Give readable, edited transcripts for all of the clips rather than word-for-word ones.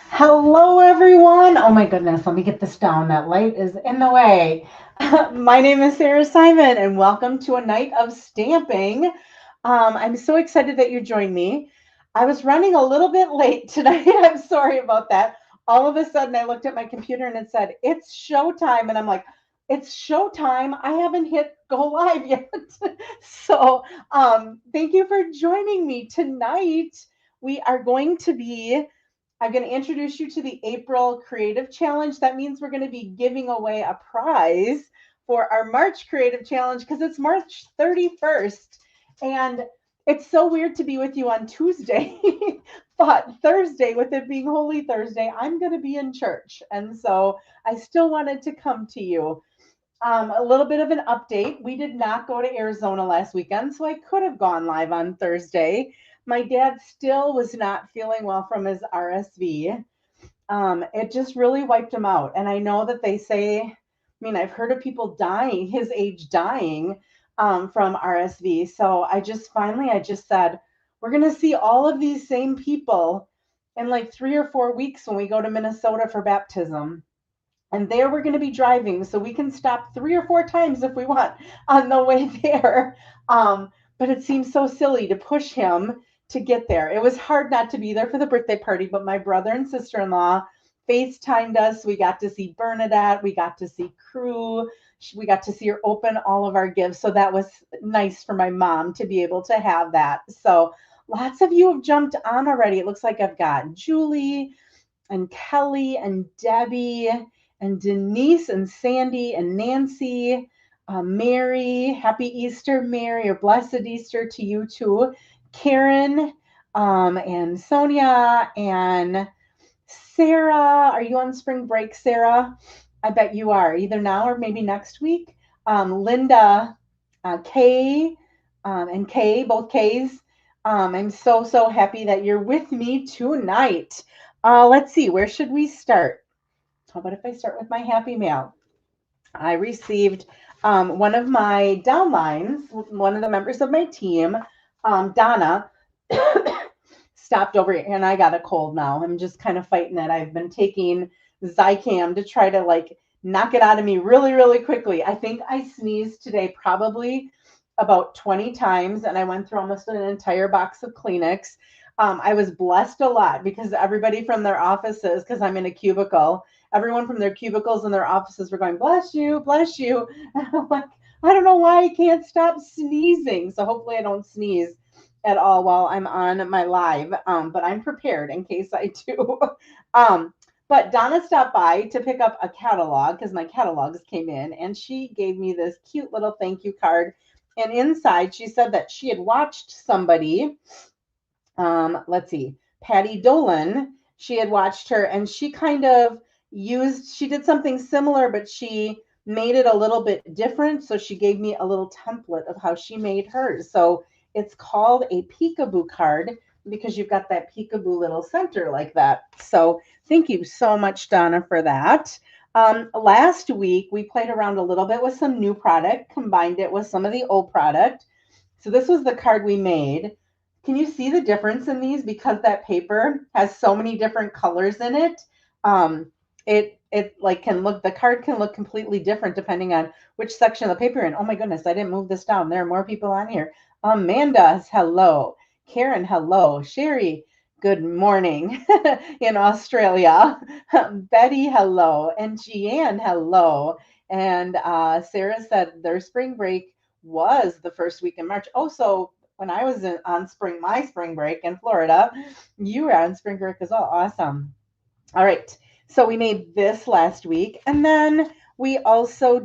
Hello, everyone. Oh my goodness, let me get this down. That light is in the way. My name is Sarah Simon, and welcome to a night of stamping. I'm so excited that you joined me. I was running a little bit late tonight. I'm sorry about that. All of a sudden, I looked at my computer and it said, "It's showtime." And I'm like, "It's showtime? I haven't hit go live yet." Thank you for joining me tonight. We are going to be I'm going to introduce you to the April Creative Challenge. That means we're going to be giving away a prize for our March Creative Challenge because it's March 31st. And it's so weird to be with you on Tuesday, but Thursday, with it being Holy Thursday, I'm going to be in church. And so I still wanted to come to you. A little bit of an update. We did not go to Arizona last weekend, so I could have gone live on Thursday. My dad still was not feeling well from his RSV. It just really wiped him out. And I know that they say, I mean, I've heard of people dying, his age dying from RSV. So I just said, we're going to see all of these same people in like 3 or 4 weeks when we go to Minnesota for baptism. And there we're going to be driving, so we can stop 3 or 4 times if we want on the way there. But it seems so silly to push him to get there. It was hard not to be there for the birthday party, but my brother and sister-in-law FaceTimed us. We got to see Bernadette. We got to see Crew. We got to see her open all of our gifts. So that was nice for my mom to be able to have that. So lots of you have jumped on already. It looks like I've got Julie and Kelly and Debbie and Denise and Sandy and Nancy, Mary, happy Easter, Mary, or blessed Easter to you too. Karen and Sonia and Sarah. Are you on spring break, Sarah? I bet you are, either now or maybe next week. Linda, Kay, and Kay, both Kays. I'm so happy that you're with me tonight. Let's see, where should we start? How about if I start with my happy mail? I received one of my downlines, one of the members of my team, Donna, stopped over and I got a cold now. I'm just kind of fighting it. I've been taking Zicam to try to like knock it out of me really quickly. I think I sneezed today probably about 20 times and I went through almost an entire box of Kleenex. I was blessed a lot because everybody from their offices, because I'm in a cubicle, everyone from their cubicles and their offices were going, bless you, bless you. And I'm like, I don't know why I can't stop sneezing. So hopefully I don't sneeze at all while I'm on my live, but I'm prepared in case I do. But Donna stopped by to pick up a catalog because my catalogs came in and she gave me this cute little thank you card. And inside she said that she had watched somebody, let's see, Patty Dolan, she had watched her and she kind of she did something similar, but she made it a little bit different. So she gave me a little template of how she made hers. So it's called a peekaboo card because you've got that peekaboo little center like that. So thank you so much, Donna, for that. Last week, we played around a little bit with some new product, combined it with some of the old product. So this was the card we made. Can you see the difference in these? Because that paper has so many different colors in it. It like can look, the card can look completely different depending on which section of the paper you're in. Oh my goodness, I didn't move this down. There are more people on here. Amanda, hello. Karen, hello. Sherry, good morning in Australia. Betty, hello. And Jeanne, hello. And Sarah said their spring break was the first week in March. Oh, so when I was on my spring break in Florida, you were on spring break as well. Awesome. All right. So we made this last week. And then we also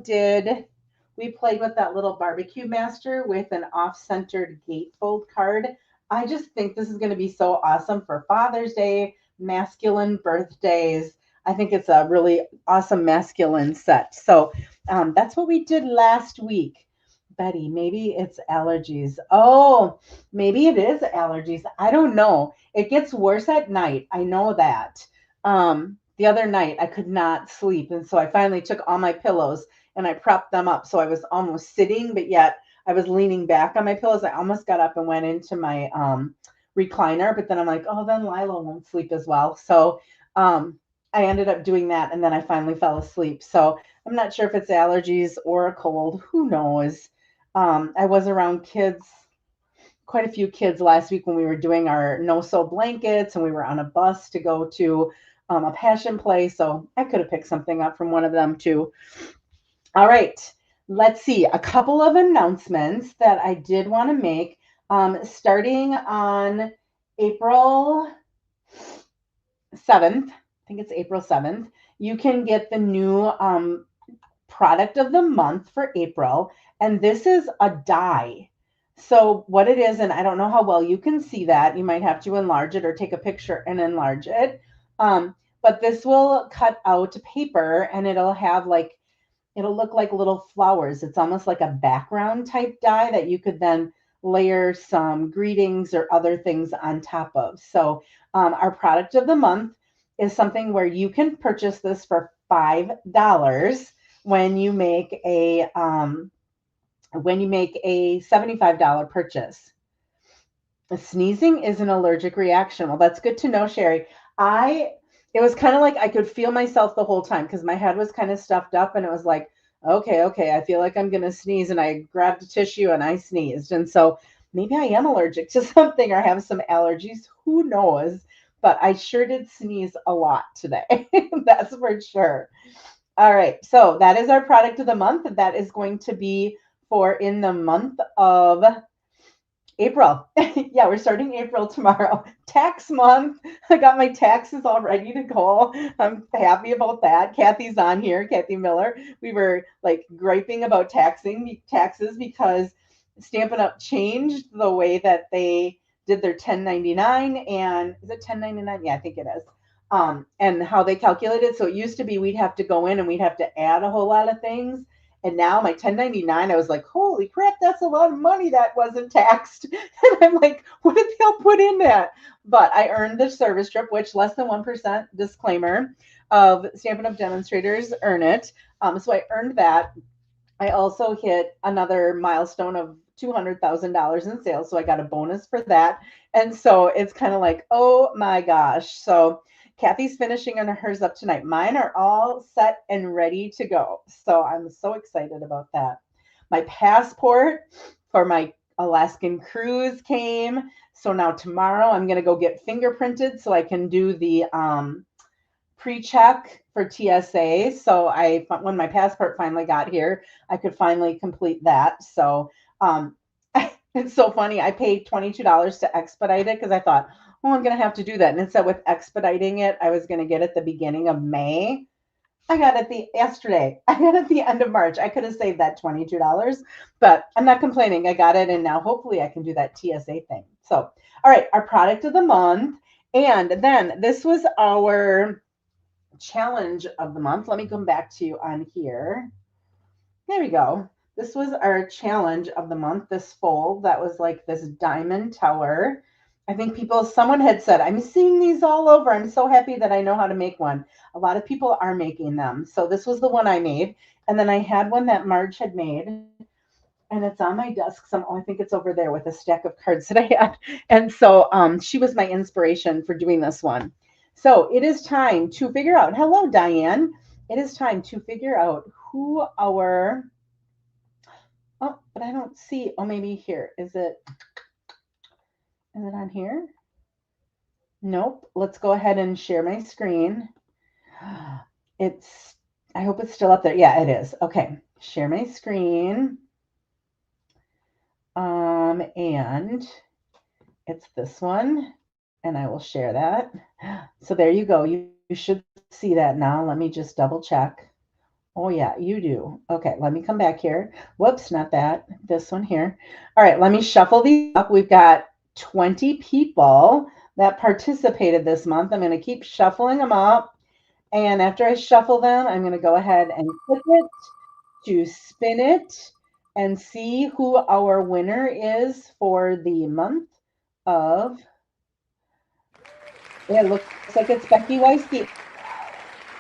we played with that little barbecue master with an off-centered gatefold card. I just think this is going to be so awesome for Father's Day, masculine birthdays. I think it's a really awesome masculine set. So that's what we did last week. Betty, maybe it's allergies. Oh, maybe it is allergies. I don't know. It gets worse at night. I know that. the other night I could not sleep. And so I finally took all my pillows and I propped them up. So I was almost sitting, but yet I was leaning back on my pillows. I almost got up and went into my recliner, but then I'm like, oh, then Lila won't sleep as well. So I ended up doing that and then I finally fell asleep. So I'm not sure if it's allergies or a cold. Who knows? I was around kids, quite a few kids last week when we were doing our no-sew blankets and we were on a bus to go to a passion play. So I could have picked something up from one of them too. All right, let's see. A couple of announcements that I did want to make. Starting on April 7th, I think it's April 7th, you can get the new product of the month for April. And this is a die. So what it is, and I don't know how well you can see that. You might have to enlarge it or take a picture and enlarge it. But this will cut out paper and it'll have like, it'll look like little flowers. It's almost like a background type die that you could then layer some greetings or other things on top of. So our product of the month is something where you can purchase this for $5 when you make a $75 purchase. Sneezing is an allergic reaction. Well, that's good to know, Sherry. It was kind of like I could feel myself the whole time because my head was kind of stuffed up and it was like, okay, I feel like I'm going to sneeze. And I grabbed a tissue and I sneezed. And so maybe I am allergic to something or have some allergies. Who knows? But I sure did sneeze a lot today. That's for sure. All right. So that is our product of the month. That is going to be for in the month of April. Yeah, we're starting April tomorrow. Tax month. I got my taxes all ready to go. I'm happy about that. Kathy's on here, Kathy Miller. We were like griping about taxes because Stampin' Up changed the way that they did their 1099 and is it 1099? Yeah, I think it is. And how they calculated. So it used to be we'd have to go in and we'd have to add a whole lot of things. And now my 1099, I was like, holy crap, that's a lot of money that wasn't taxed. And I'm like, what did they all put in that? But I earned the service trip, which less than 1% disclaimer of Stampin' Up! Demonstrators earn it. So I earned that. I also hit another milestone of $200,000 in sales. So I got a bonus for that. And so it's kind of like, oh my gosh. So Kathy's finishing on hers up tonight. Mine are all set and ready to go. So I'm so excited about that. My passport for my Alaskan cruise came. So now tomorrow I'm going to go get fingerprinted so I can do the pre-check for TSA. So when my passport finally got here, I could finally complete that. So it's so funny. I paid $22 to expedite it because I thought, oh, I'm going to have to do that. And instead with expediting it, I was going to get it the beginning of May. I got it yesterday. I got it the end of March. I could have saved that $22, but I'm not complaining. I got it. And now hopefully I can do that TSA thing. So, all right, our product of the month. And then this was our challenge of the month. Let me come back to you on here. There we go. This was our challenge of the month, this fold that was like this diamond tower. I think someone had said, I'm seeing these all over. I'm so happy that I know how to make one. A lot of people are making them. So this was the one I made. And then I had one that Marge had made. And it's on my desk. I think it's over there with a stack of cards that I had. And so she was my inspiration for doing this one. So it is time to figure out. Hello, Diane. It is time to figure out who our. Oh, but I don't see. Oh, maybe here. Is it on here? Nope. Let's go ahead and share my screen. I hope it's still up there. Yeah, it is. Okay. Share my screen. And it's this one. And I will share that. So there you go. You should see that now. Let me just double check. Oh, yeah, you do. Okay, let me come back here. Whoops, not that. This one here. All right, let me shuffle these up. We've got 20 people that participated this month. I'm going to keep shuffling them up. And after I shuffle them, I'm going to go ahead and click it to spin it and see who our winner is for the month of. It looks like it's Becky Weisky.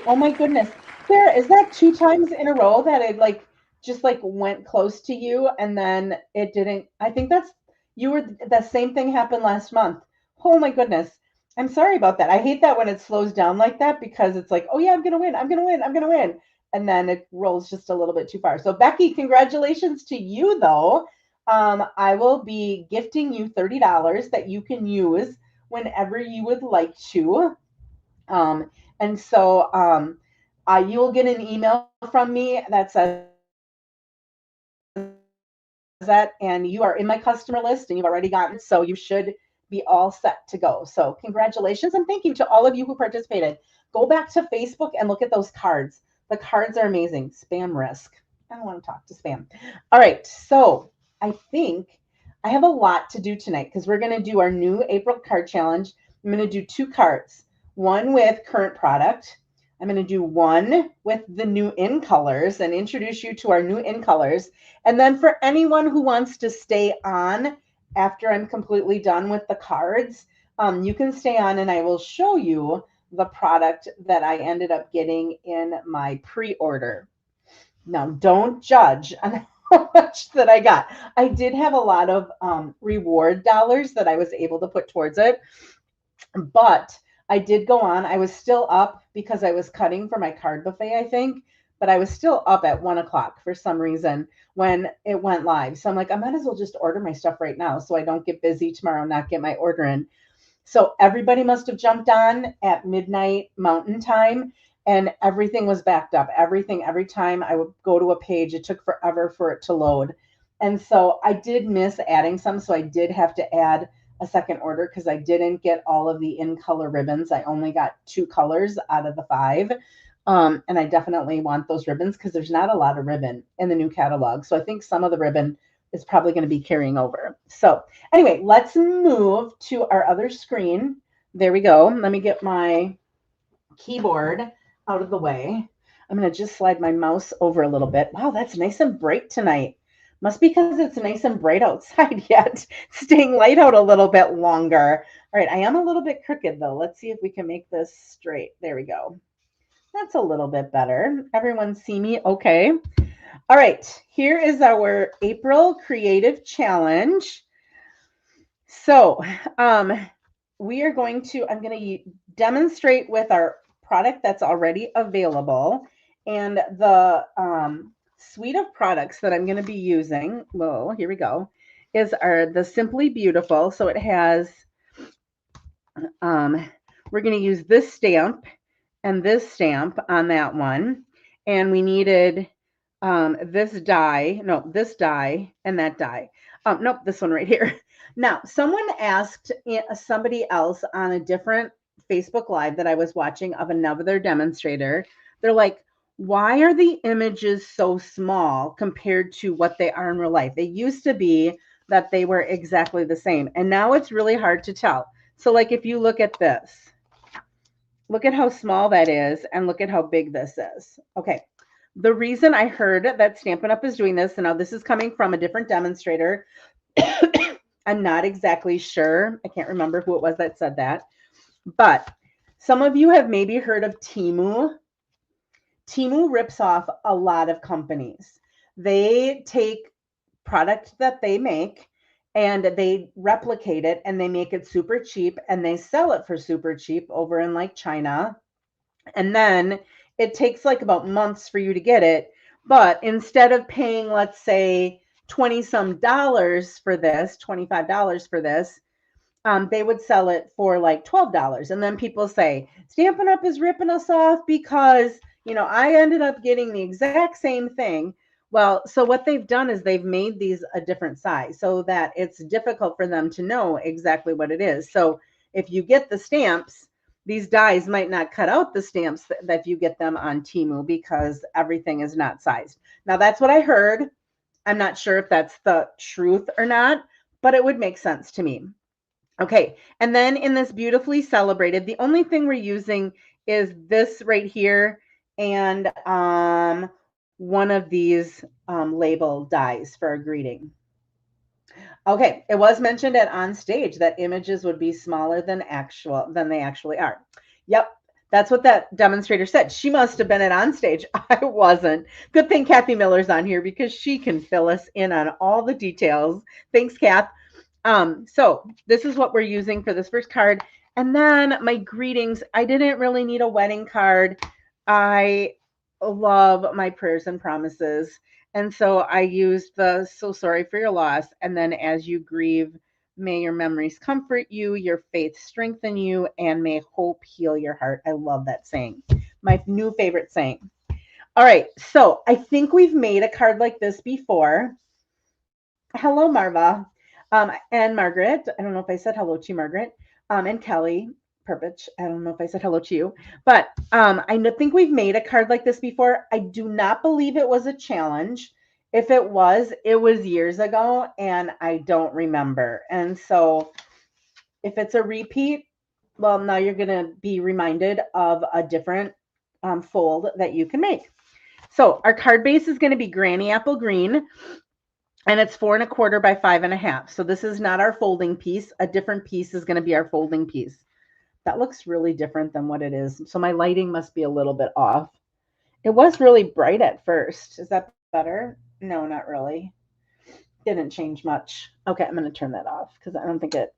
Oh my goodness. Sarah, is that 2 times in a row that it like just like went close to you and then it didn't? I think that's you were the same thing happened last month. Oh my goodness. I'm sorry about that. I hate that when it slows down like that because it's like, oh yeah, I'm gonna win, I'm gonna win, I'm gonna win. And then it rolls just a little bit too far. So Becky, congratulations to you though. I will be gifting you $30 that you can use whenever you would like to. Um, and so you will get an email from me that says that, and you are in my customer list and you've already gotten it. So you should be all set to go. So congratulations and thank you to all of you who participated. Go back to Facebook and look at those cards. The cards are amazing. Spam risk. I don't want to talk to spam. All right. So I think I have a lot to do tonight because we're going to do our new April card challenge. I'm going to do 2 cards, one with current product. I'm going to do one with the new in colors and introduce you to our new in colors. And then for anyone who wants to stay on after I'm completely done with the cards, you can stay on and I will show you the product that I ended up getting in my pre order. Now, don't judge on how much that I got. I did have a lot of reward dollars that I was able to put towards it, but I did go on. I was still up because I was cutting for my card buffet, I think, but I was still up at 1 o'clock for some reason when it went live. So I'm like, I might as well just order my stuff right now so I don't get busy tomorrow and not get my order in. So everybody must have jumped on at midnight Mountain Time and everything was backed up. Everything, every time I would go to a page, it took forever for it to load. And so I did miss adding some. So I did have to add a second order because I didn't get all of the in color ribbons. I only got 2 colors out of the 5. And I definitely want those ribbons because there's not a lot of ribbon in the new catalog. So I think some of the ribbon is probably going to be carrying over. So anyway, let's move to our other screen. There we go. Let me get my keyboard out of the way. I'm going to just slide my mouse over a little bit. Wow, that's nice and bright tonight. Must be because it's nice and bright outside yet. Staying light out a little bit longer. All right, I am a little bit crooked though. Let's see if we can make this straight. There we go. That's a little bit better. Everyone see me okay? All right, here is our April Creative Challenge. So we are going to, I'm going to demonstrate with our product that's already available. And the suite of products that I'm going to be using, well, here we go, is the Simply Beautiful. So it has, we're going to use this stamp and this stamp on that one. And we needed this die, no, this die and that die. Nope, this one right here. Now, someone asked somebody else on a different Facebook Live that I was watching of another demonstrator. They're like, why are the images so small compared to what they are in real life? They used to be that they were exactly the same. And now it's really hard to tell. So like if you look at this, look at how small that is and look at how big this is. Okay. The reason I heard that Stampin' Up! Is doing this, and now this is coming from a different demonstrator. I'm not exactly sure. I can't remember who it was that said that. But some of you have maybe heard of Temu. Temu rips off a lot of companies. They take product that they make and they replicate it and they make it super cheap and they sell it for super cheap over in like China. And then it takes like about months for you to get it. But instead of paying, let's say, 20 some dollars for this, $25 for this, they would sell it for like $12. And then people say, Stampin' Up! Is ripping us off because, I ended up getting the exact same thing. Well, so what they've done is they've made these a different size so that it's difficult for them to know exactly what it is. So if you get the stamps, these dies might not cut out the stamps that you get them on Temu because everything is not sized. Now, that's what I heard. I'm not sure if that's the truth or not, but it would make sense to me. Okay, and then in this beautifully celebrated, the only thing we're using is this right here and one of these label dies for a greeting. Okay, it was mentioned at on stage that images would be smaller than they actually are. Yep, That's what that demonstrator said. She must have been at on stage. I wasn't. Good thing Kathy Miller's on here because she can fill us in on all the details. Thanks, Kath. So this is what we're using for this first card. And then my greetings. I didn't really need a wedding card. I love my prayers and promises. And so I used the so sorry for your loss. And then as you grieve, may your memories comfort you, your faith strengthen you, and may hope heal your heart. I love that saying. My new favorite saying. All right. So I think we've made a card like this before. Hello, Marva. And Margaret. I don't know if I said hello to you, Margaret. And Kelly Perpich. I don't know if I said hello to you. But think we've made a card like this before. I do not believe it was a challenge. If it was years ago, and I don't remember. And so if it's a repeat, well, now you're going to be reminded of a different fold that you can make. So our card base is going to be Granny Apple Green, and it's 4 1/4 by 5 1/2. So this is not our folding piece. A different piece is going to be our folding piece. That looks really different than what it is. So my lighting must be a little bit off. It was really bright at first. Is that better? No, not really. Didn't change much. Okay, I'm going to turn that off because I don't think it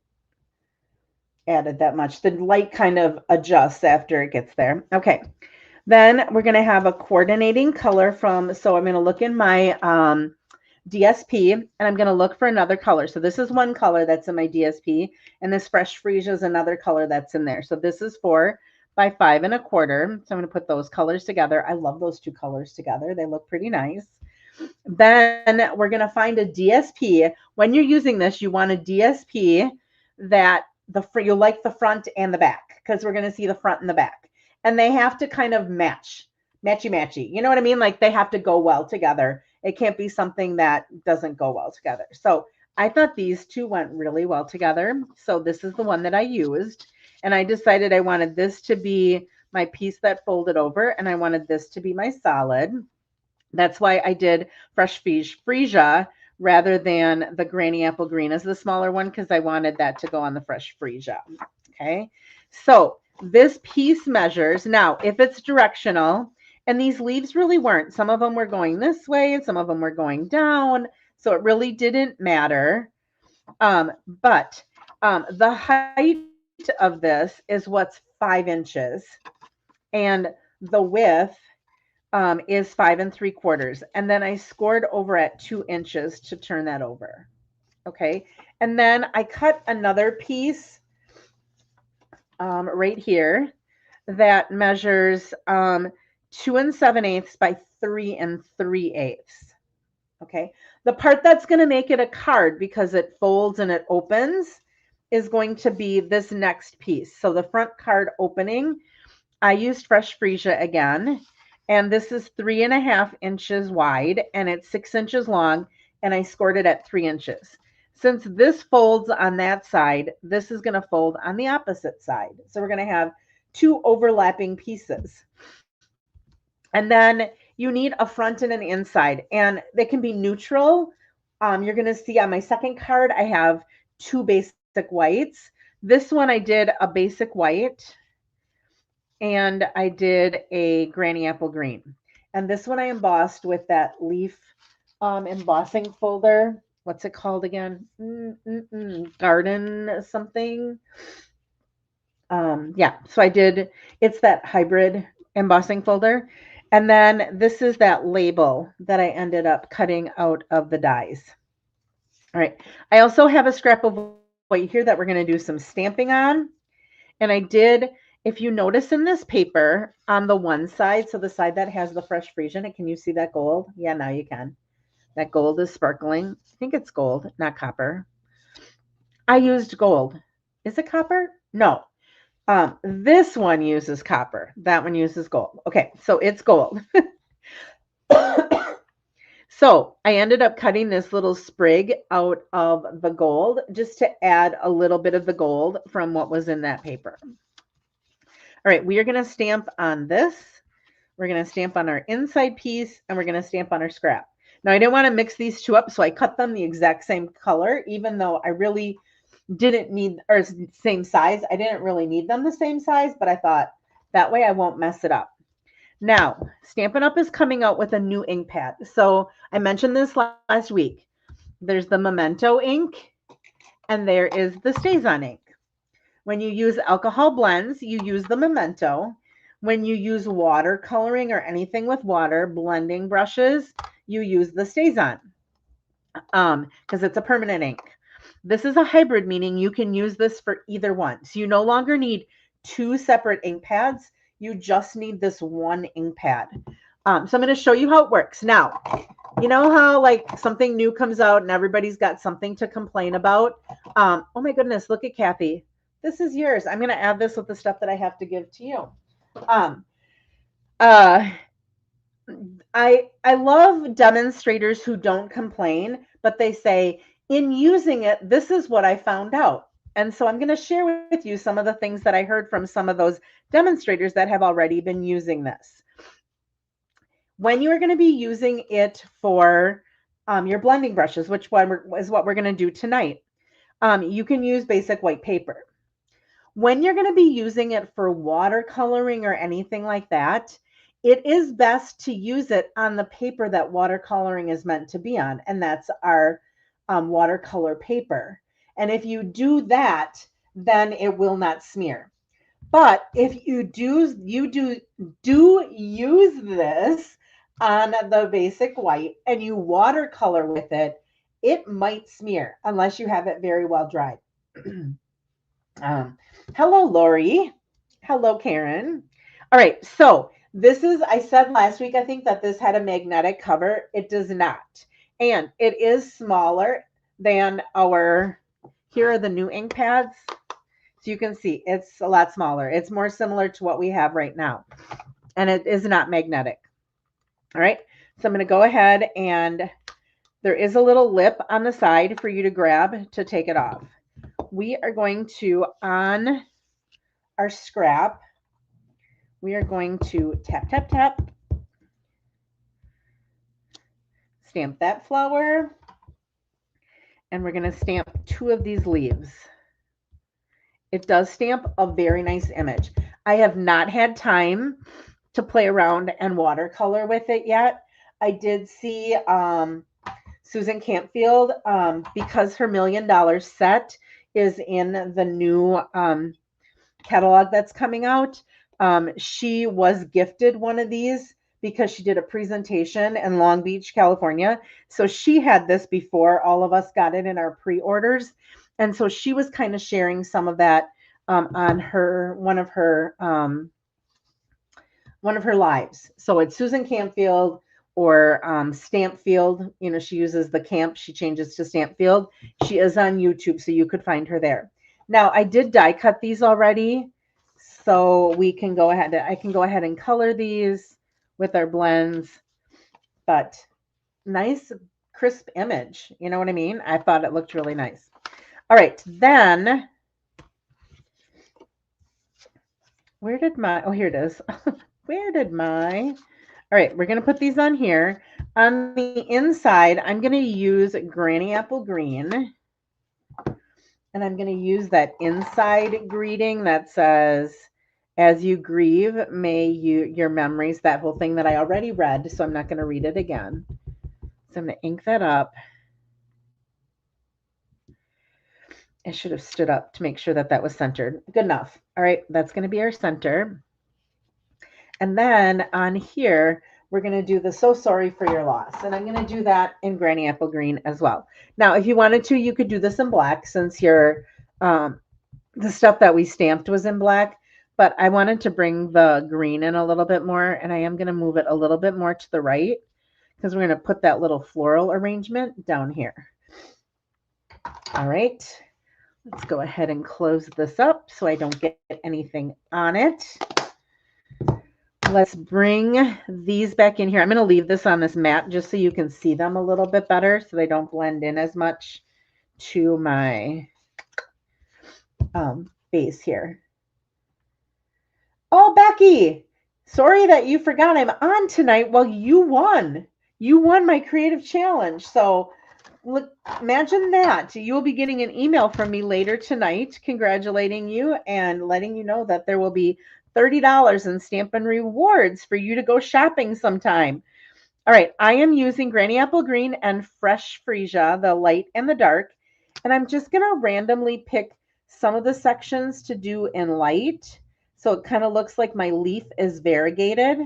added that much. The light kind of adjusts after it gets there. Okay. Then we're going to have a coordinating color so I'm going to look in my DSP, and I'm going to look for another color. So this is one color that's in my DSP, and this Fresh Freesia is another color that's in there. So this is 4 by 5 1/4. So I'm going to put those colors together. I love those two colors together. They look pretty nice. Then we're going to find a DSP. When you're using this, you want a DSP that you like the front and the back, because we're going to see the front and the back. And they have to kind of matchy. You know what I mean? Like they have to go well together. It can't be something that doesn't go well together. So I thought these two went really well together. So this is the one that I used. And I decided I wanted this to be my piece that folded over, and I wanted this to be my solid. That's why I did Fresh Freesia rather than the Granny Apple Green as the smaller one, because I wanted that to go on the Fresh Freesia. Okay. So this piece measures. Now, if it's directional, and these leaves really weren't. Some of them were going this way, and some of them were going down. So it really didn't matter. But the height of this is what's 5 inches. And the width is 5 3/4. And then I scored over at 2 inches to turn that over. Okay. And then I cut another piece right here that measures 2 7/8 by 3 3/8. Okay. The part that's going to make it a card, because it folds and it opens, is going to be this next piece. So the front card opening, I used Fresh Freesia again, and this is 3 1/2 inches wide, and it's 6 inches long, and I scored it at 3 inches. Since this folds on that side, this is going to fold on the opposite side. So we're going to have two overlapping pieces. And then you need a front and an inside, and they can be neutral. You're going to see on my second card, I have 2 basic whites. This one I did a basic white, and I did a Granny Apple Green. And this one I embossed with that leaf embossing folder. What's it called again? Garden something. Yeah, so it's that hybrid embossing folder. And then this is that label that I ended up cutting out of the dies. All right. I also have a scrap of white here that we're going to do some stamping on. And I did, if you notice in this paper on the one side, so the side that has the Fresh Freesia, can you see that gold? Yeah, now you can. That gold is sparkling. I think it's gold, not copper. I used gold. Is it copper? No. This one uses copper. That one uses gold. Okay, so it's gold. So I ended up cutting this little sprig out of the gold just to add a little bit of the gold from what was in that paper. All right, we are going to stamp on this. We're going to stamp on our inside piece, and we're going to stamp on our scrap. Now, I didn't want to mix these two up, so I cut them the exact same color, even though I really didn't need, or same size. I didn't really need them the same size, but I thought That way I won't mess it up. Now, Stampin' Up! Is coming out with a new ink pad. So I mentioned this last week. There's the Memento ink and there is the StazOn ink. When you use alcohol blends, you use the Memento. When you use watercoloring or anything with water, blending brushes, you use the StazOn because it's a permanent ink. This is a hybrid, meaning you can use this for either one. So you no longer need two separate ink pads. You just need this one ink pad. So I'm going to show you how it works. Now, you know how like something new comes out and everybody's got something to complain about? Oh my goodness, look at Kathy. This is yours. I'm going to add this with the stuff that I have to give to you. Um, uh, I love demonstrators who don't complain, but they say, in using it, this is what I found out. And so I'm going to share with you some of the things that I heard from some of those demonstrators that have already been using this. When you are going to be using it for your blending brushes, which one is what we're going to do tonight, you can use basic white paper. When you're going to be using it for watercoloring or anything like that, it is best to use it on the paper that watercoloring is meant to be on, and that's our watercolor paper. And if you do that, then it will not smear. But if you do use this on the basic white and you watercolor with it, it might smear unless you have it very well dried. Hello, Lori. Hello, Karen. All right, so this is, I said last week, I think that this had a magnetic cover. It does not. And it is smaller than here are the new ink pads. So you can see it's a lot smaller. It's more similar to what we have right now. And it is not magnetic. All right, so I'm going to go ahead and there is a little lip on the side for you to grab to take it off. We are going to, on our scrap, we are going to tap, tap, tap, stamp that flower, and we're going to stamp 2 of these leaves. It does stamp a very nice image. I have not had time to play around and watercolor with it yet. I did see Susan Campfield, because her $1 million set is in the new catalog that's coming out. She was gifted one of these because she did a presentation in Long Beach, California. So she had this before all of us got it in our pre-orders. And so she was kind of sharing some of that on one of her lives. So it's Susan Campfield or Stampfield. You know, she uses the camp. She changes to Stampfield. She is on YouTube, so you could find her there. Now, I did die cut these already, so we can go ahead. I can go ahead and color these with our blends, but nice, crisp image. You know what I mean? I thought it looked really nice. All right, then, where did my, oh, here it is. Where did my, all right, we're going to put these on here. On the inside, I'm going to use Granny Apple Green. And I'm going to use that inside greeting that says, as you grieve, may your memories, that whole thing that I already read, so I'm not going to read it again. So I'm going to ink that up. I should have stood up to make sure that that was centered. Good enough. All right, that's going to be our center. And then on here, we're going to do the So Sorry for Your Loss. And I'm going to do that in Granny Apple Green as well. Now, if you wanted to, you could do this in black since your the stuff that we stamped was in black. But I wanted to bring the green in a little bit more. And I am going to move it a little bit more to the right because we're going to put that little floral arrangement down here. All right. Let's go ahead and close this up so I don't get anything on it. Let's bring these back in here. I'm going to leave this on this mat just so you can see them a little bit better so they don't blend in as much to my base here. Oh, Becky, sorry that you forgot I'm on tonight. Well, you won. You won my creative challenge. So look, imagine that. You will be getting an email from me later tonight congratulating you and letting you know that there will be $30 in Stampin' Rewards for you to go shopping sometime. All right, I am using Granny Apple Green and Fresh Freesia, the light and the dark, and I'm just going to randomly pick some of the sections to do in light, so it kind of looks like my leaf is variegated.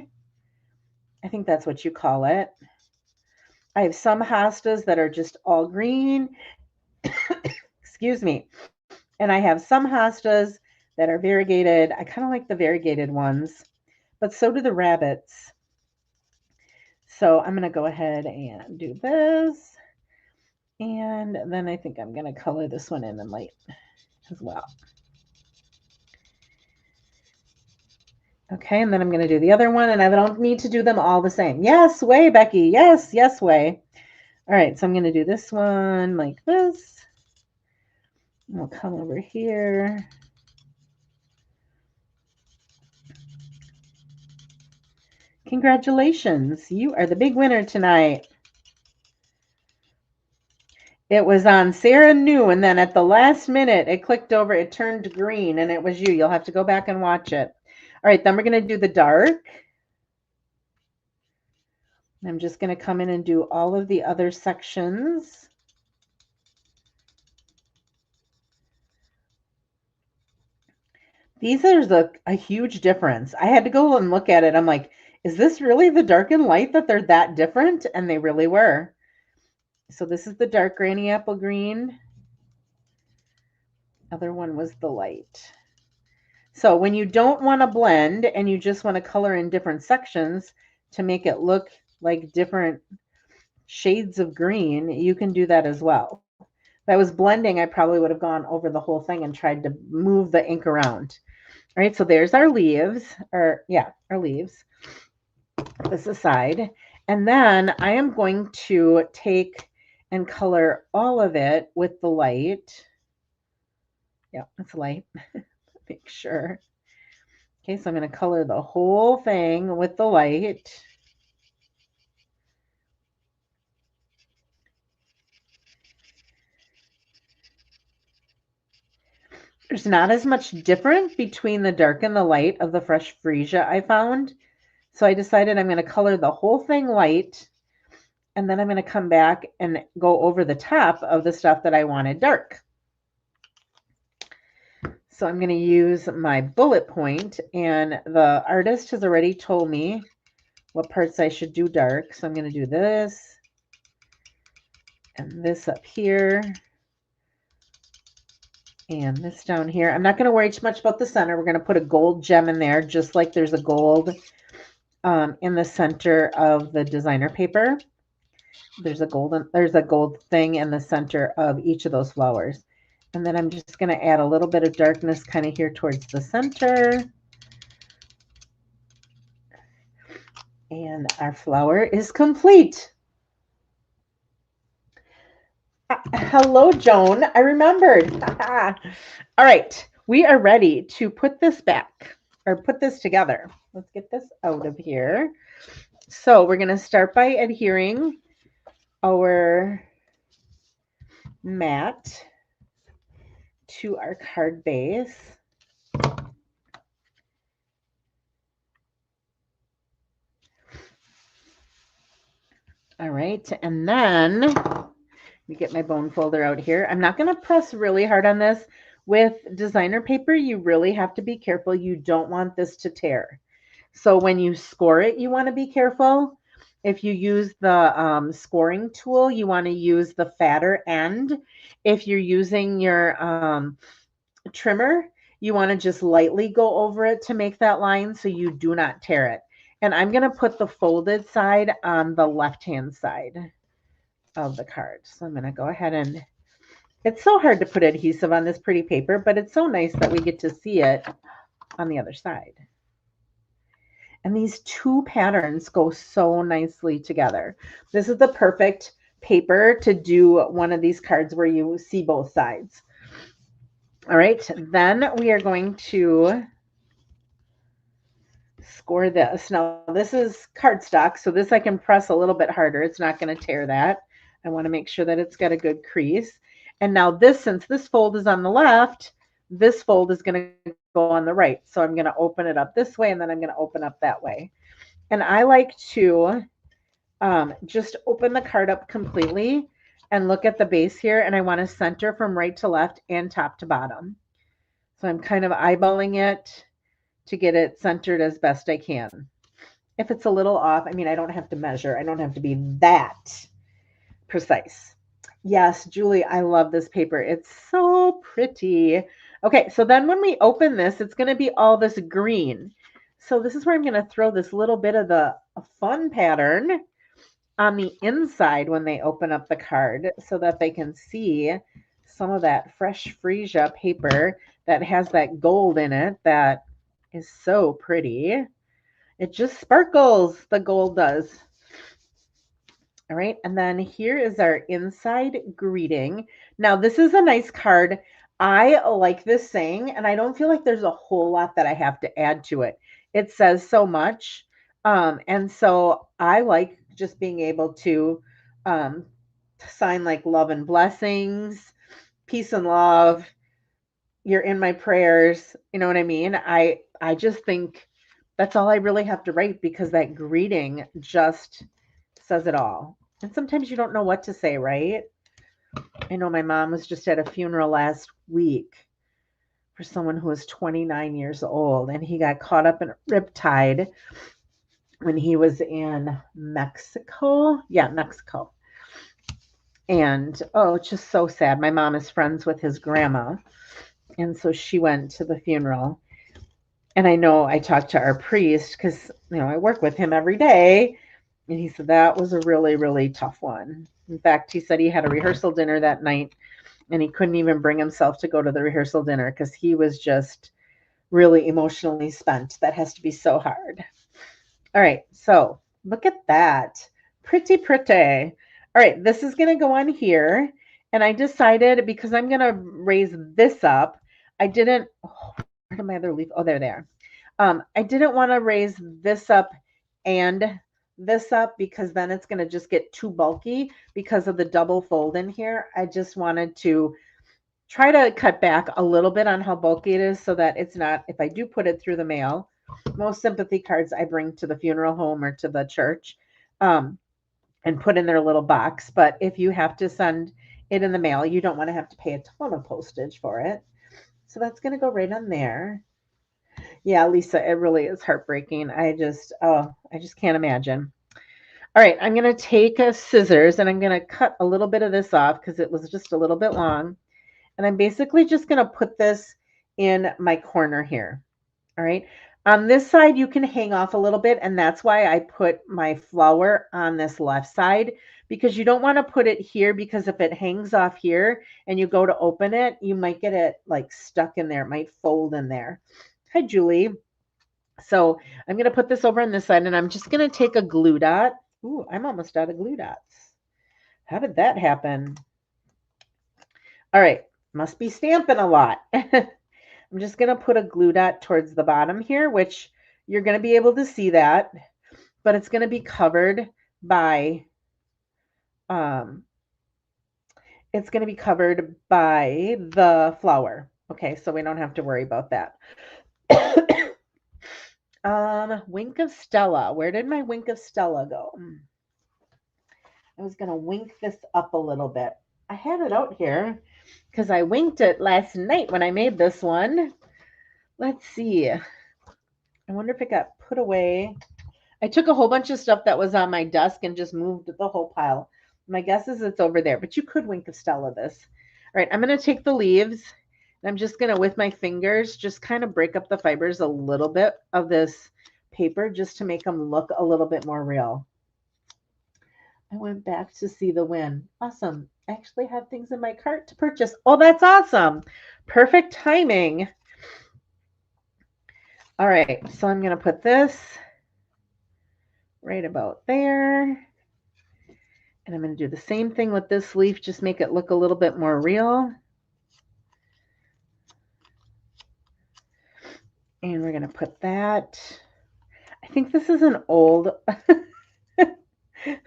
I think that's what you call it. I have some hostas that are just all green, excuse me, and I have some hostas that are variegated. I kind of like the variegated ones, but so do the rabbits. So I'm going to go ahead and do this. And then I think I'm going to color this one in light as well. Okay, and then I'm going to do the other one, and I don't need to do them all the same. Yes, way, Becky. Yes, yes, way. All right, so I'm going to do this one like this. We'll come over here. Congratulations. You are the big winner tonight. It was on Sarah New, and then at the last minute, it clicked over, it turned green, and it was you. You'll have to go back and watch it. All right, then we're going to do the dark. I'm just going to come in and do all of the other sections. These are a huge difference. I had to go and look at it. I'm like, is this really the dark and light that they're that different? And they really were. So this is the dark Granny Apple Green. Other one was the light. So when you don't want to blend and you just want to color in different sections to make it look like different shades of green, you can do that as well. If I was blending, I probably would have gone over the whole thing and tried to move the ink around. All right, so there's our leaves, our leaves. Put this aside. And then I am going to take and color all of it with the light. Yeah, that's light. Make sure. Okay, so I'm going to color the whole thing with the light. There's not as much difference between the dark and the light of the Fresh Freesia I found. So I decided I'm going to color the whole thing light, and then I'm going to come back and go over the top of the stuff that I wanted dark. So I'm going to use my bullet point, and the artist has already told me what parts I should do dark. So I'm going to do this and this up here and this down here. I'm not going to worry too much about the center. We're going to put a gold gem in there, just like there's a gold in the center of the designer paper. There's a gold thing in the center of each of those flowers. And then I'm just going to add a little bit of darkness kind of here towards the center. And our flower is complete. Hello, Joan. I remembered. All right. We are ready to put this back or put this together. Let's get this out of here. So we're going to start by adhering our mat to our card base. All right. And then let me get my bone folder out here. I'm not going to press really hard on this. With designer paper, you really have to be careful. You don't want this to tear. So when you score it, you want to be careful. If you use the scoring tool, you want to use the fatter end. If you're using your trimmer, you want to just lightly go over it to make that line so you do not tear it. And I'm going to put the folded side on the left-hand side of the card. So I'm going to go ahead and, it's so hard to put adhesive on this pretty paper, but it's so nice that we get to see it on the other side. And these two patterns go so nicely together. This is the perfect paper to do one of these cards where you see both sides. All right, then we are going to score this. Now, this is cardstock, so this I can press a little bit harder. It's not going to tear that. I want to make sure that it's got a good crease. And now this, since this fold is on the left, this fold is going to go on the right. So I'm going to open it up this way, and then I'm going to open up that way. And I like to just open the card up completely and look at the base here. And I want to center from right to left and top to bottom. So I'm kind of eyeballing it to get it centered as best I can. If it's a little off, I mean, I don't have to measure. I don't have to be that precise. Yes, Julie, I love this paper. It's so pretty. Okay, so then when we open this, it's going to be all this green. So this is where I'm going to throw this little bit of the fun pattern on the inside when they open up the card so that they can see some of that fresh freesia paper that has that gold in it that is so pretty. It just sparkles, the gold does. All right, and then here is our inside greeting. Now, this is a nice card. I like this saying, and I don't feel like there's a whole lot that I have to add to it. It says so much, and so I like just being able to sign like love and blessings, peace and love. You're in my prayers. You know what I mean? I just think that's all I really have to write because that greeting just says it all. And sometimes you don't know what to say, right? I know my mom was just at a funeral last week for someone who was 29 years old, and he got caught up in a riptide when he was in Mexico. Yeah, Mexico. And oh, it's just so sad. My mom is friends with his grandma. And so she went to the funeral. And I know I talked to our priest because, I work with him every day. And he said that was a really, really tough one. In fact, he said he had a rehearsal dinner that night and he couldn't even bring himself to go to the rehearsal dinner because he was just really emotionally spent. That has to be so hard. All right, so look at that. Pretty, pretty. All right, this is going to go on here. And I decided because I'm going to raise this up, I didn't, where did my other leaf? Oh, there. I didn't want to raise this up and this up because then it's going to just get too bulky because of the double fold in here. I just wanted to try to cut back a little bit on how bulky it is so that it's not, if I do put it through the mail, most sympathy cards I bring to the funeral home or to the church and put in their little box. But if you have to send it in the mail, you don't want to have to pay a ton of postage for it. So that's going to go right on there. Yeah, Lisa, it really is heartbreaking. I just can't imagine. All right, I'm going to take a scissors and I'm going to cut a little bit of this off because it was just a little bit long. And I'm basically just going to put this in my corner here. All right. On this side, you can hang off a little bit. And that's why I put my flower on this left side because you don't want to put it here because if it hangs off here and you go to open it, you might get it like stuck in there. It might fold in there. Hi, Julie. So I'm going to put this over on this side and I'm just going to take a glue dot. Ooh, I'm almost out of glue dots. How did that happen? All right. Must be stamping a lot. I'm just going to put a glue dot towards the bottom here, which you're going to be able to see that, but it's going to be covered by, the flower. Okay, so we don't have to worry about that. Wink of Stella. Where did my Wink of Stella go? I was going to wink this up a little bit. I had it out here because I winked it last night when I made this one. Let's see. I wonder if it got put away. I took a whole bunch of stuff that was on my desk and just moved the whole pile. My guess is it's over there, but you could Wink of Stella this. All right, I'm going to take the leaves. And I'm just going to, with my fingers, just kind of break up the fibers a little bit of this paper just to make them look a little bit more real. I went back to see the win. Awesome. I actually have things in my cart to purchase. Oh, that's awesome. Perfect timing. All right, so I'm going to put this right about there. And I'm going to do the same thing with this leaf, just make it look a little bit more real. And we're going to put that. I think this is an old...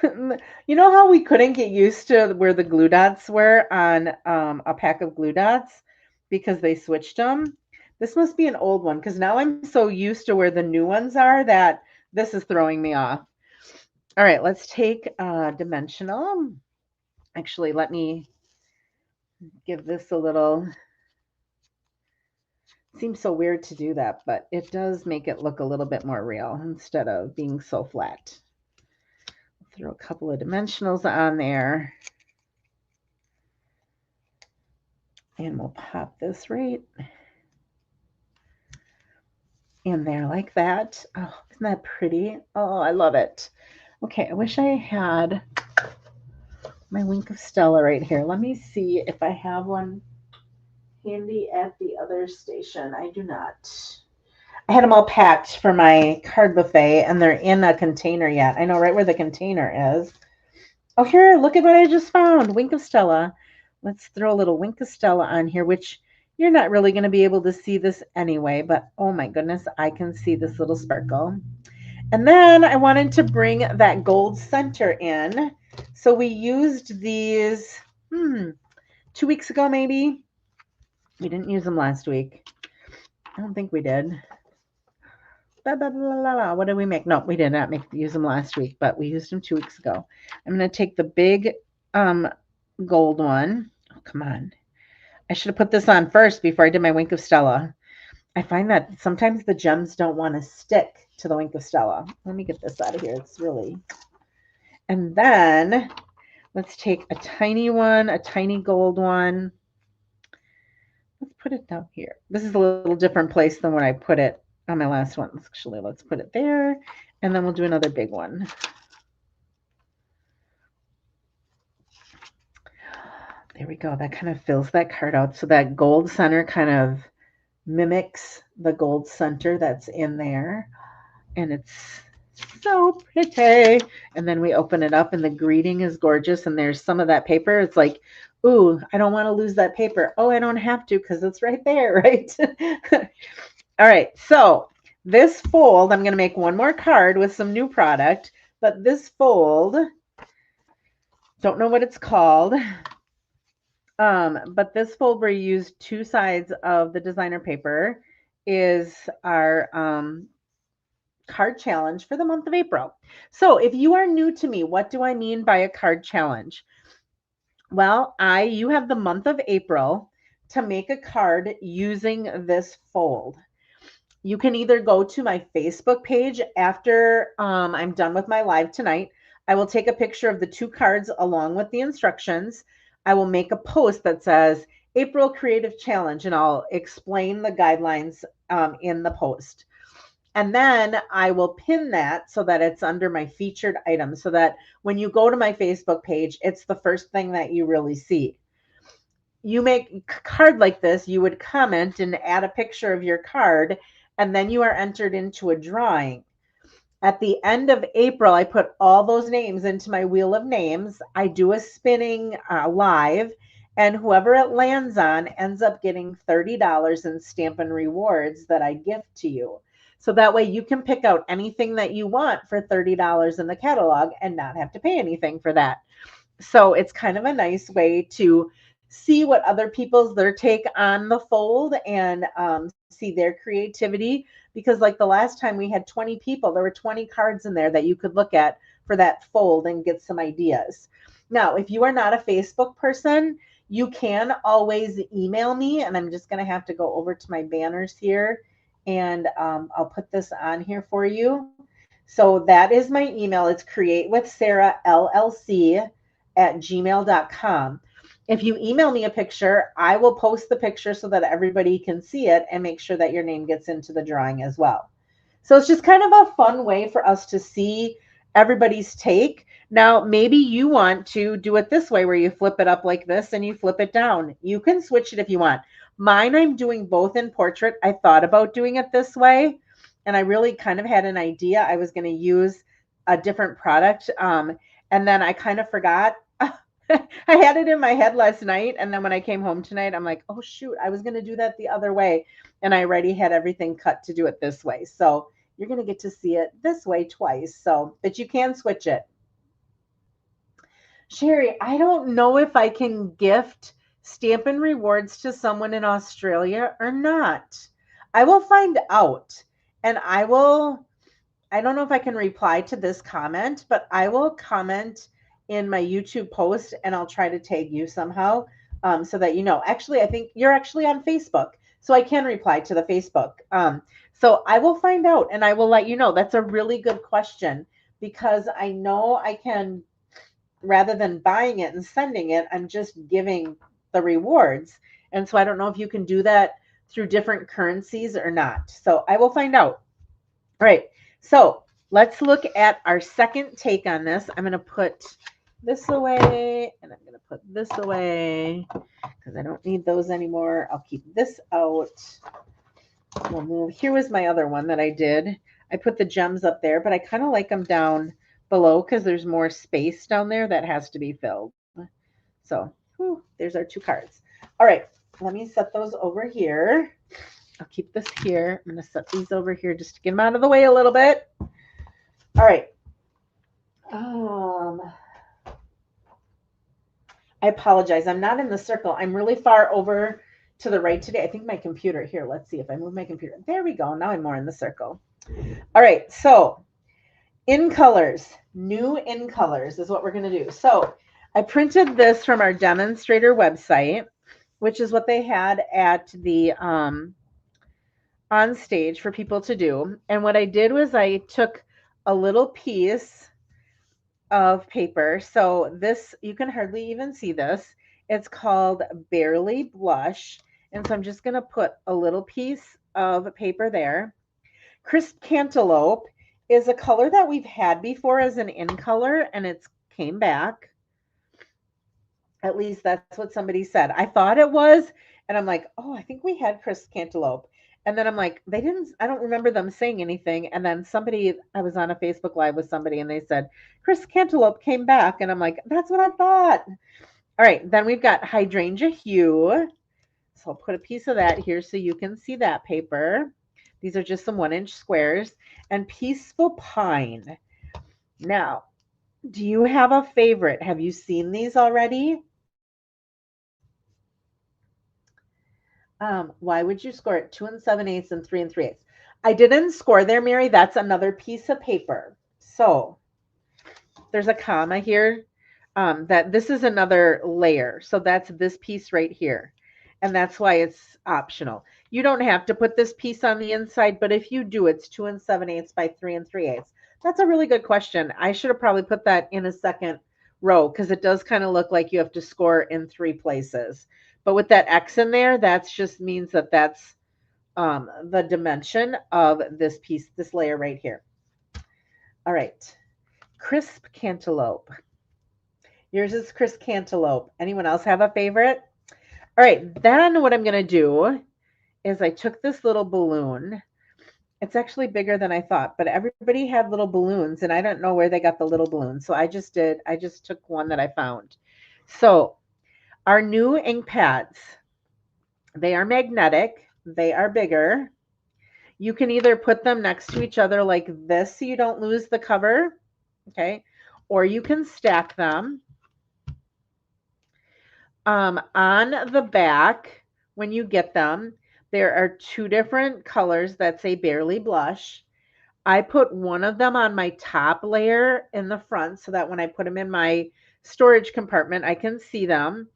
You know how we couldn't get used to where the glue dots were on a pack of glue dots because they switched them? This must be an old one because now I'm so used to where the new ones are that this is throwing me off. All right, let's take dimensional. Actually, let me give this a little. Seems so weird to do that, but it does make it look a little bit more real instead of being so flat. Throw a couple of dimensionals on there. And we'll pop this right in there like that. Oh, isn't that pretty? Oh, I love it. Okay, I wish I had my Wink of Stella right here. Let me see if I have one handy at the other station. I do not. I had them all packed for my card buffet, and they're in a container yet. I know right where the container is. Oh, here, look at what I just found. Wink of Stella. Let's throw a little Wink of Stella on here, which you're not really going to be able to see this anyway, but oh my goodness, I can see this little sparkle. And then I wanted to bring that gold center in. So we used these 2 weeks ago, maybe. We didn't use them last week. I don't think we did. What did we make? No, we did not use them last week, but we used them 2 weeks ago. I'm going to take the big gold one. Oh, come on. I should have put this on first before I did my Wink of Stella. I find that sometimes the gems don't want to stick to the Wink of Stella. Let me get this out of here. It's really... And then let's take a tiny one, a tiny gold one. Let's put it down here. This is a little different place than when I put it on my last one. Actually, let's put it there, and then we'll do another big one. There we go. That kind of fills that card out. So that gold center kind of mimics the gold center that's in there. And it's so pretty. And then we open it up and the greeting is gorgeous. And there's some of that paper. It's like, ooh, I don't want to lose that paper. Oh, I don't have to because it's right there, right? All right. So this fold, I'm going to make one more card with some new product. But this fold, don't know what it's called. But this fold where you use two sides of the designer paper is our card challenge for the month of April. So if you are new to me, what do I mean by a card challenge? Well, you have the month of April to make a card using this fold. You can either go to my Facebook page after I'm done with my live tonight. I will take a picture of the two cards along with the instructions. I will make a post that says April Creative Challenge, and I'll explain the guidelines in the post. And then I will pin that so that it's under my featured items so that when you go to my Facebook page, it's the first thing that you really see. You make a card like this, you would comment and add a picture of your card, and then you are entered into a drawing. At the end of April, I put all those names into my wheel of names. I do a spinning live, and whoever it lands on ends up getting $30 in Stampin' Rewards that I gift to you. So that way you can pick out anything that you want for $30 in the catalog and not have to pay anything for that. So it's kind of a nice way to see what other people's their take on the fold and see their creativity, because like the last time we had 20 people, there were 20 cards in there that you could look at for that fold and get some ideas. Now, if you are not a Facebook person, you can always email me, and I'm just going to have to go over to my banners here, and I'll put this on here for you. So that is my email. It's createwithsarahllc@gmail.com. If you email me a picture, I will post the picture so that everybody can see it and make sure that your name gets into the drawing as well. So it's just kind of a fun way for us to see everybody's take. Now, maybe you want to do it this way where you flip it up like this and you flip it down. You can switch it if you want. Mine, I'm doing both in portrait. I thought about doing it this way, and I really kind of had an idea I was going to use a different product. And then I kind of forgot. I had it in my head last night, and then when I came home tonight, I'm like, oh shoot, I was going to do that the other way, and I already had everything cut to do it this way. So you're going to get to see it this way twice. So, but you can switch it. Sherry, I don't know if I can gift Stampin' Rewards to someone in Australia or not. I will find out, and I don't know if I can reply to this comment, but I will comment in my YouTube post and I'll try to tag you somehow, so that you know. Actually, I think you're actually on Facebook, so I can reply to the Facebook. So I will find out and I will let you know. That's a really good question because I know I can, rather than buying it and sending it, I'm just giving the rewards. And so I don't know if you can do that through different currencies or not. So I will find out. All right, so let's look at our second take on this. I'm going to put this away, and I'm going to put this away because I don't need those anymore. I'll keep this out. We'll move. Here was my other one that I did. I put the gems up there, but I kind of like them down below because there's more space down there that has to be filled. So there's our 2 cards. All right, let me set those over here. I'll keep this here. I'm going to set these over here just to get them out of the way a little bit. All right. I apologize. I'm not in the circle. I'm really far over to the right today. I think my computer here. Let's see if I move my computer. There we go. Now I'm more in the circle. All right. So in colors, new in colors is what we're going to do. So I printed this from our demonstrator website, which is what they had at the on stage for people to do. And what I did was I took a little piece of paper. So this, you can hardly even see this. It's called Barely Blush. And so I'm just going to put a little piece of paper there. Crisp Cantaloupe is a color that we've had before as an in color, and it's came back. At least that's what somebody said. I thought it was, and I'm like, oh, I think we had Crisp Cantaloupe. And then I'm like, I don't remember them saying anything. And then I was on a Facebook Live with somebody and they said, Crisp Cantaloupe came back. And I'm like, that's what I thought. All right, then we've got Hydrangea Hue. So I'll put a piece of that here so you can see that paper. These are just some 1-inch squares. And Peaceful Pine. Now, do you have a favorite? Have you seen these already? Why would you score it 2 7/8 and 3 3/8? I didn't score there, Mary. That's another piece of paper. So there's a comma here. That this is another layer. So that's this piece right here. And that's why it's optional. You don't have to put this piece on the inside, but if you do, it's 2 7/8 by 3 3/8. That's a really good question. I should have probably put that in a second row because it does kind of look like you have to score in 3 places. But with that X in there, that just means that that's the dimension of this piece, this layer right here. All right. Crisp Cantaloupe. Yours is Crisp Cantaloupe. Anyone else have a favorite? All right. Then what I'm going to do is I took this little balloon. It's actually bigger than I thought, but everybody had little balloons and I don't know where they got the little balloons. So I just took one that I found. So our new ink pads, they are magnetic. They are bigger. You can either put them next to each other like this so you don't lose the cover, okay? Or you can stack them. On the back, when you get them, there are 2 different colors that say Barely Blush. I put one of them on my top layer in the front so that when I put them in my storage compartment, I can see them.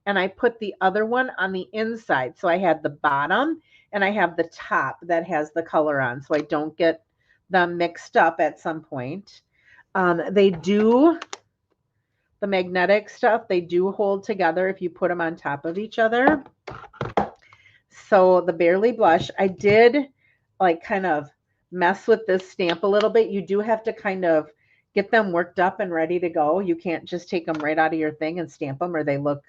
And I put the other one on the inside. So I had the bottom and I have the top that has the color on so I don't get them mixed up at some point. The magnetic stuff, they do hold together if you put them on top of each other. So the Barely Blush, I did like kind of mess with this stamp a little bit. You do have to kind of get them worked up and ready to go. You can't just take them right out of your thing and stamp them or they look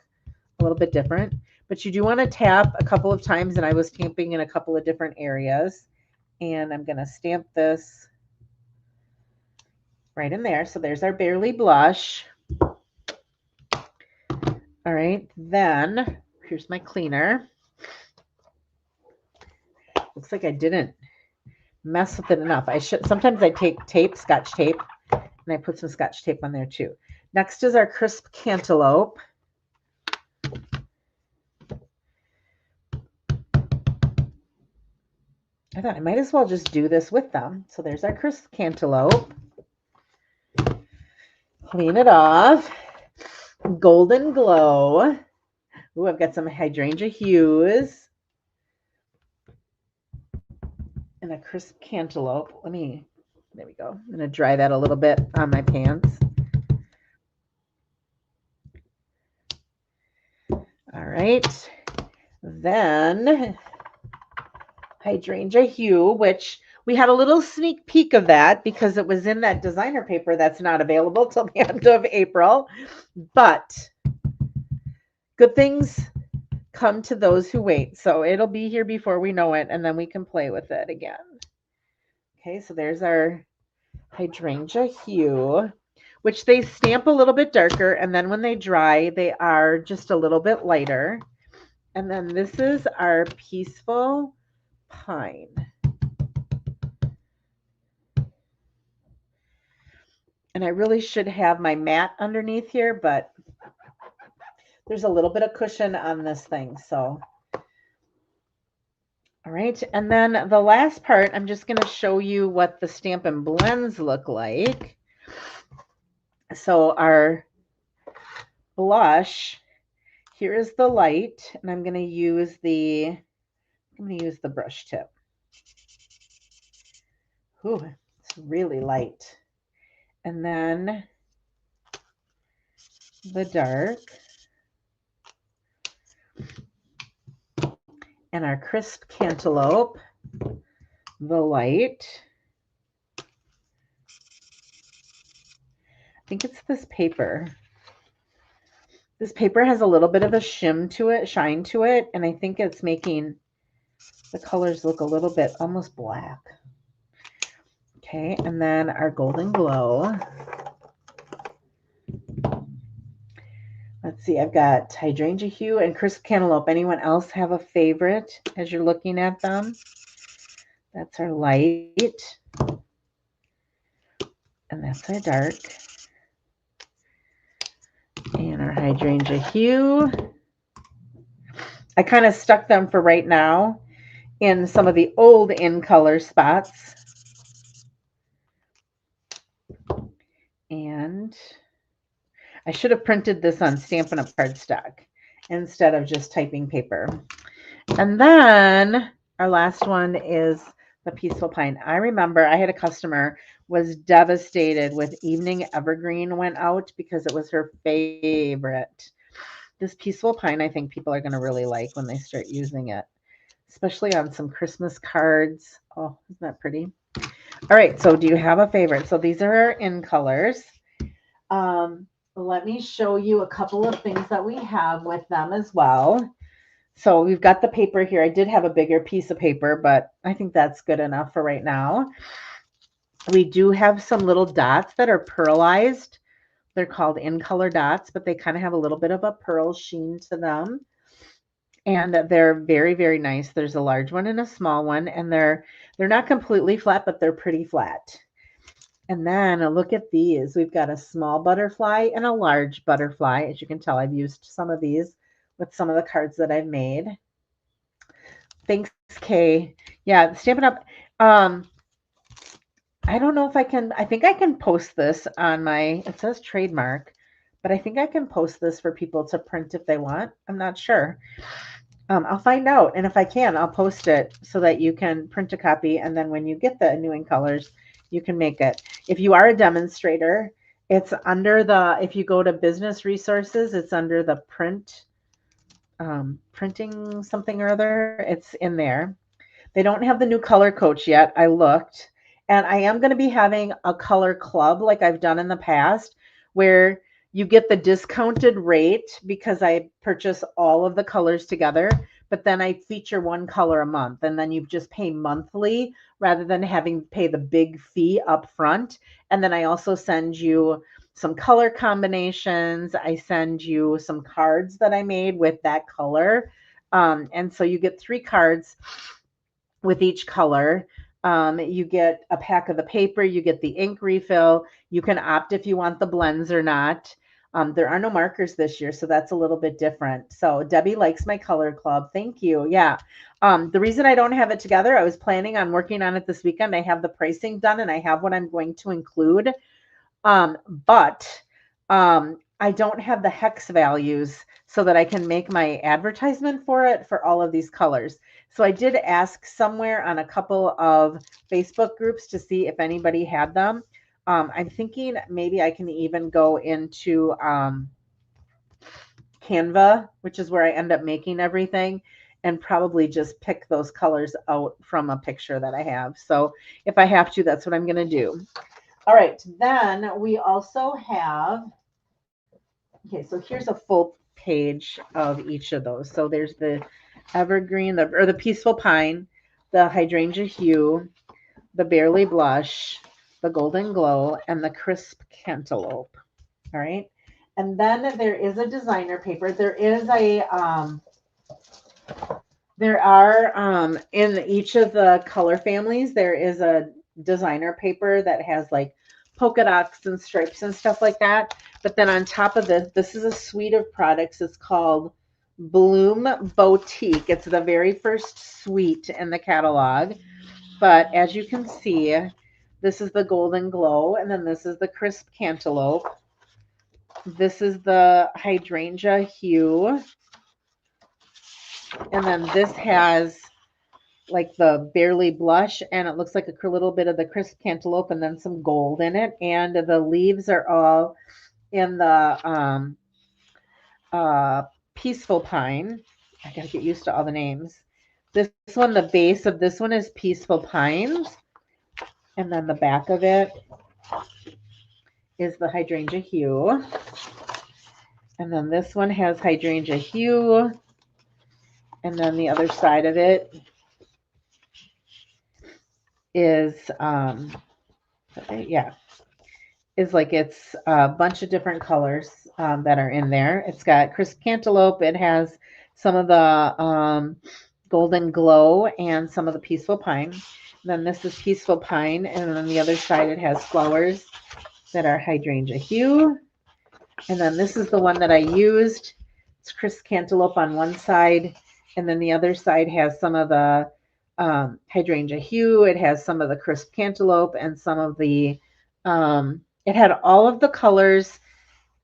a little bit different. But you do want to tap a couple of times, and I was stamping in a couple of different areas. And I'm going to stamp this right in there. So there's our Barely Blush. All right, then here's my cleaner. Looks like I didn't mess with it enough. Sometimes I take tape, Scotch tape, and I put some Scotch tape on there too. Next is our Crisp Cantaloupe. I thought I might as well just do this with them. So there's our crisp cantaloupe. Clean it off. Golden glow. Ooh, I've got some hydrangea hues. And a crisp cantaloupe. There we go. I'm going to dry that a little bit on my pants. All right. Then hydrangea hue, which we had a little sneak peek of that because it was in that designer paper that's not available till the end of April. But good things come to those who wait. So it'll be here before we know it, and then we can play with it again. Okay, so there's our hydrangea hue, which they stamp a little bit darker, and then when they dry, they are just a little bit lighter. And then this is our peaceful pine. And I really should have my mat underneath here, but there's a little bit of cushion on this thing. So, all right. And then the last part, I'm just going to show you what the Stampin' Blends look like. So our blush, here is the light, and I'm going to use the brush tip. Ooh, it's really light. And then the dark. And our crisp cantaloupe, the light. I think it's this paper. This paper has a little bit of a shine to it, and I think it's making the colors look a little bit almost black. Okay, and then our golden glow. Let's see, I've got hydrangea hue and crisp cantaloupe. Anyone else have a favorite as you're looking at them? That's our light. And that's our dark. And our hydrangea hue. I kind of stuck them for right now in some of the old in color spots. And I should have printed this on Stampin' Up! Cardstock instead of just typing paper. And then our last one is the Peaceful Pine. I remember I had a customer was devastated with Evening Evergreen went out because it was her favorite. This Peaceful Pine, I think people are going to really like when they start using it, especially on some Christmas cards. Oh, isn't that pretty? All right, so do you have a favorite? So these are our in colors. Let me show you a couple of things that we have with them as well. So we've got the paper here. I did have a bigger piece of paper, but I think that's good enough for right now. We do have some little dots that are pearlized. They're called in color dots, but they kind of have a little bit of a pearl sheen to them. And they're very, very nice. There's a large one and a small one, and they're not completely flat, but they're pretty flat. And then look at these. We've got a small butterfly and a large butterfly. As you can tell, I've used some of these with some of the cards that I've made. Thanks, Kay. Yeah, Stampin' Up! I don't know if I can, I think I can post this on my, it says trademark, but I think I can post this for people to print if they want. I'm not sure. I'll find out. And if I can, I'll post it so that you can print a copy. And then when you get the new in colors, you can make it. If you are a demonstrator, it's under the, if you go to business resources, it's under the printing something or other. It's in there. They don't have the new color coach yet. I looked. And I am going to be having a color club like I've done in the past where you get the discounted rate because I purchase all of the colors together, but then I feature one color a month and then you just pay monthly rather than having to pay the big fee up front. And then I also send you some color combinations. I send you some cards that I made with that color. And so you get 3 cards with each color. You get a pack of the paper, you get the ink refill. You can opt if you want the blends or not. There are no markers this year, so that's a little bit different. So Debbie likes my color club. Thank you. Yeah. The reason I don't have it together, I was planning on working on it this weekend. I have the pricing done and I have what I'm going to include. But I don't have the hex values so that I can make my advertisement for it for all of these colors. So I did ask somewhere on a couple of Facebook groups to see if anybody had them. I'm thinking maybe I can even go into Canva, which is where I end up making everything, and probably just pick those colors out from a picture that I have. So if I have to, that's what I'm going to do. All right, then we also have, okay, so here's a full page of each of those. So there's the evergreen, the peaceful pine, the hydrangea hue, the barely blush, the golden glow, and the crisp cantaloupe. All right. And then there is a designer paper. There are in each of the color families, there is a designer paper that has like polka dots and stripes and stuff like that. But then on top of this is a suite of products. It's called Bloom Boutique. It's the very first suite in the catalog. But as you can see, this is the golden glow, and then this is the crisp cantaloupe. This is the hydrangea hue. And then this has like the barely blush, and it looks like a little bit of the crisp cantaloupe and then some gold in it. And the leaves are all in the peaceful pine. I gotta get used to all the names. This one, the base of this one is peaceful pines. And then the back of it is the hydrangea hue. And then this one has hydrangea hue. And then the other side of it is, is like it's a bunch of different colors that are in there. It's got crisp cantaloupe. It has some of the golden glow and some of the peaceful pine. And then this is peaceful pine. And then the other side, it has flowers that are hydrangea hue. And then this is the one that I used. It's crisp cantaloupe on one side. And then the other side has some of the hydrangea hue. It has some of the crisp cantaloupe and some of the, it had all of the colors.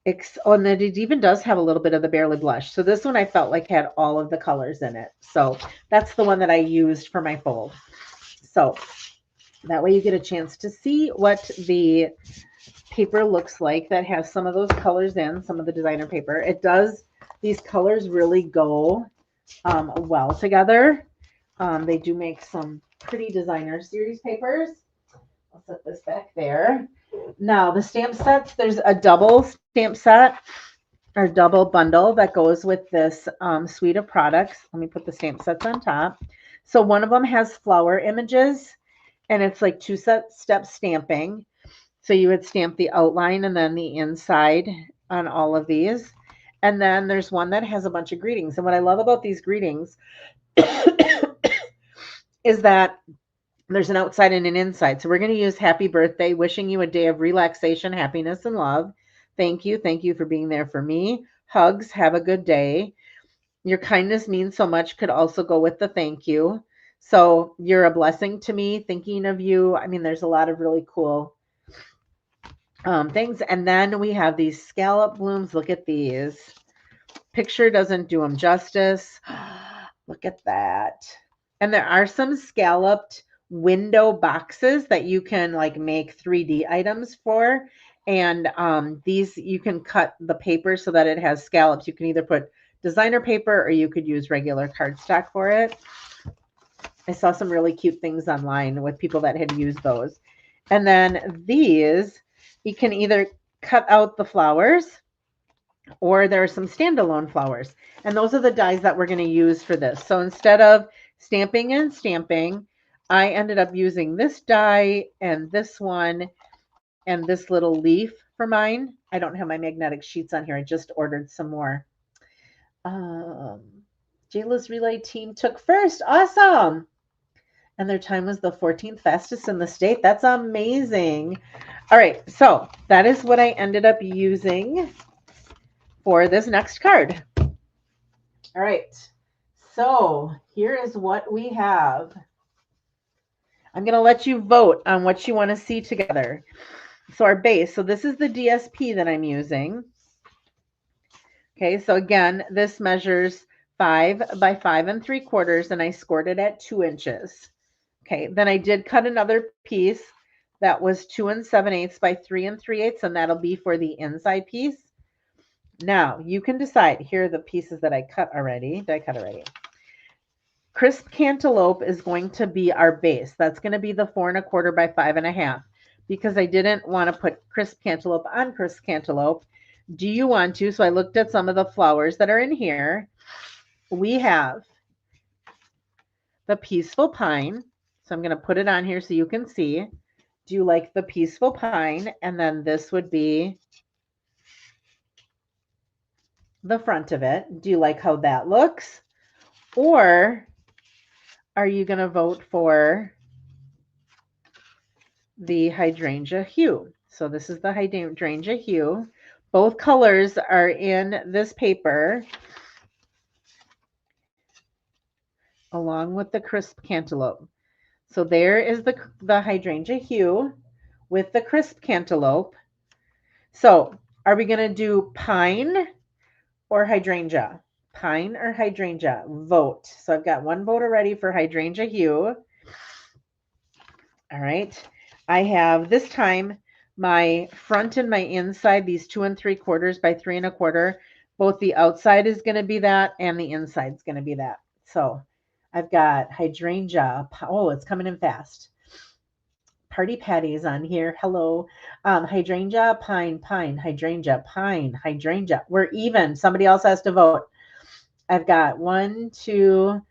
And then it even does have a little bit of the barely blush. So this one I felt like had all of the colors in it. So that's the one that I used for my fold. So that way you get a chance to see what the paper looks like that has some of those colors in, some of the designer paper. It does, these colors really go well together. They do make some pretty designer series papers. I'll set this back there. Now the stamp sets, there's a double stamp set or double bundle that goes with this suite of products. Let me put the stamp sets on top. So one of them has flower images, and it's like two-step stamping. So you would stamp the outline and then the inside on all of these. And then there's one that has a bunch of greetings. And what I love about these greetings is that there's an outside and an inside. So we're going to use happy birthday, wishing you a day of relaxation, happiness, and love. Thank you. Thank you for being there for me. Hugs. Have a good day. Your kindness means so much could also go with the thank you. So you're a blessing to me, thinking of you. I mean, there's a lot of really cool things. And then we have these scallop blooms. Look at these. Picture doesn't do them justice. Look at that. And there are some scalloped window boxes that you can like make 3D items for. And these, you can cut the paper so that it has scallops. You can either put designer paper or you could use regular cardstock for it. I saw some really cute things online with people that had used those. And then these, you can either cut out the flowers or there are some standalone flowers. And those are the dies that we're going to use for this. So instead of stamping and stamping, I ended up using this die and this one and this little leaf for mine. I don't have my magnetic sheets on here. I just ordered some more. Jayla's relay team took first. Awesome. And their time was the 14th fastest in the state. That's amazing. All right. So that is what I ended up using for this next card. All right. So here is what we have. I'm going to let you vote on what you want to see together. So our base, so this is the DSP that I'm using. Okay, so again, this measures 5 by 5 3/4, and I scored it at 2 inches. Okay, then I did cut another piece that was 2 7/8 by 3 3/8, and that'll be for the inside piece. Now you can decide. Here are the pieces that I cut already. Did I cut already? Crisp cantaloupe is going to be our base. That's going to be the 4 1/4 by 5 1/2, because I didn't want to put crisp cantaloupe on crisp cantaloupe. Do you want to? So I looked at some of the flowers that are in here. We have the peaceful pine. So I'm going to put it on here so you can see. Do you like the peaceful pine? And then this would be the front of it. Do you like how that looks? Or are you going to vote for the hydrangea hue? So this is the hydrangea hue. Both colors are in this paper along with the crisp cantaloupe. So there is the hydrangea hue with the crisp cantaloupe. So are we going to do pine or hydrangea? Pine or hydrangea? Vote. So I've got one vote already for hydrangea hue. All right. I have this time my front and my inside, these 2 3/4 by 3 1/4. Both the outside is going to be that and the inside is going to be that. So I've got hydrangea. Oh, it's coming in fast. Party Patty's on here. Hello. Hydrangea, pine, pine, hydrangea, pine, hydrangea. We're even. Somebody else has to vote. I've got 1, 2,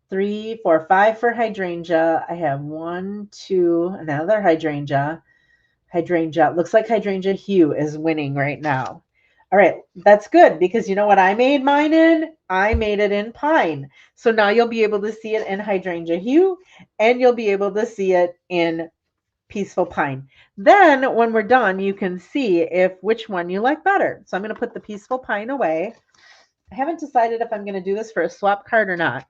3, 4, 5 for hydrangea. I have 1, 2, another hydrangea. Hydrangea. Looks like hydrangea hue is winning right now. All right, that's good because you know what I made mine in? I made it in pine. So now you'll be able to see it in hydrangea hue and you'll be able to see it in peaceful pine. Then when we're done, you can see which one you like better. So I'm going to put the peaceful pine away. I haven't decided if I'm going to do this for a swap card or not.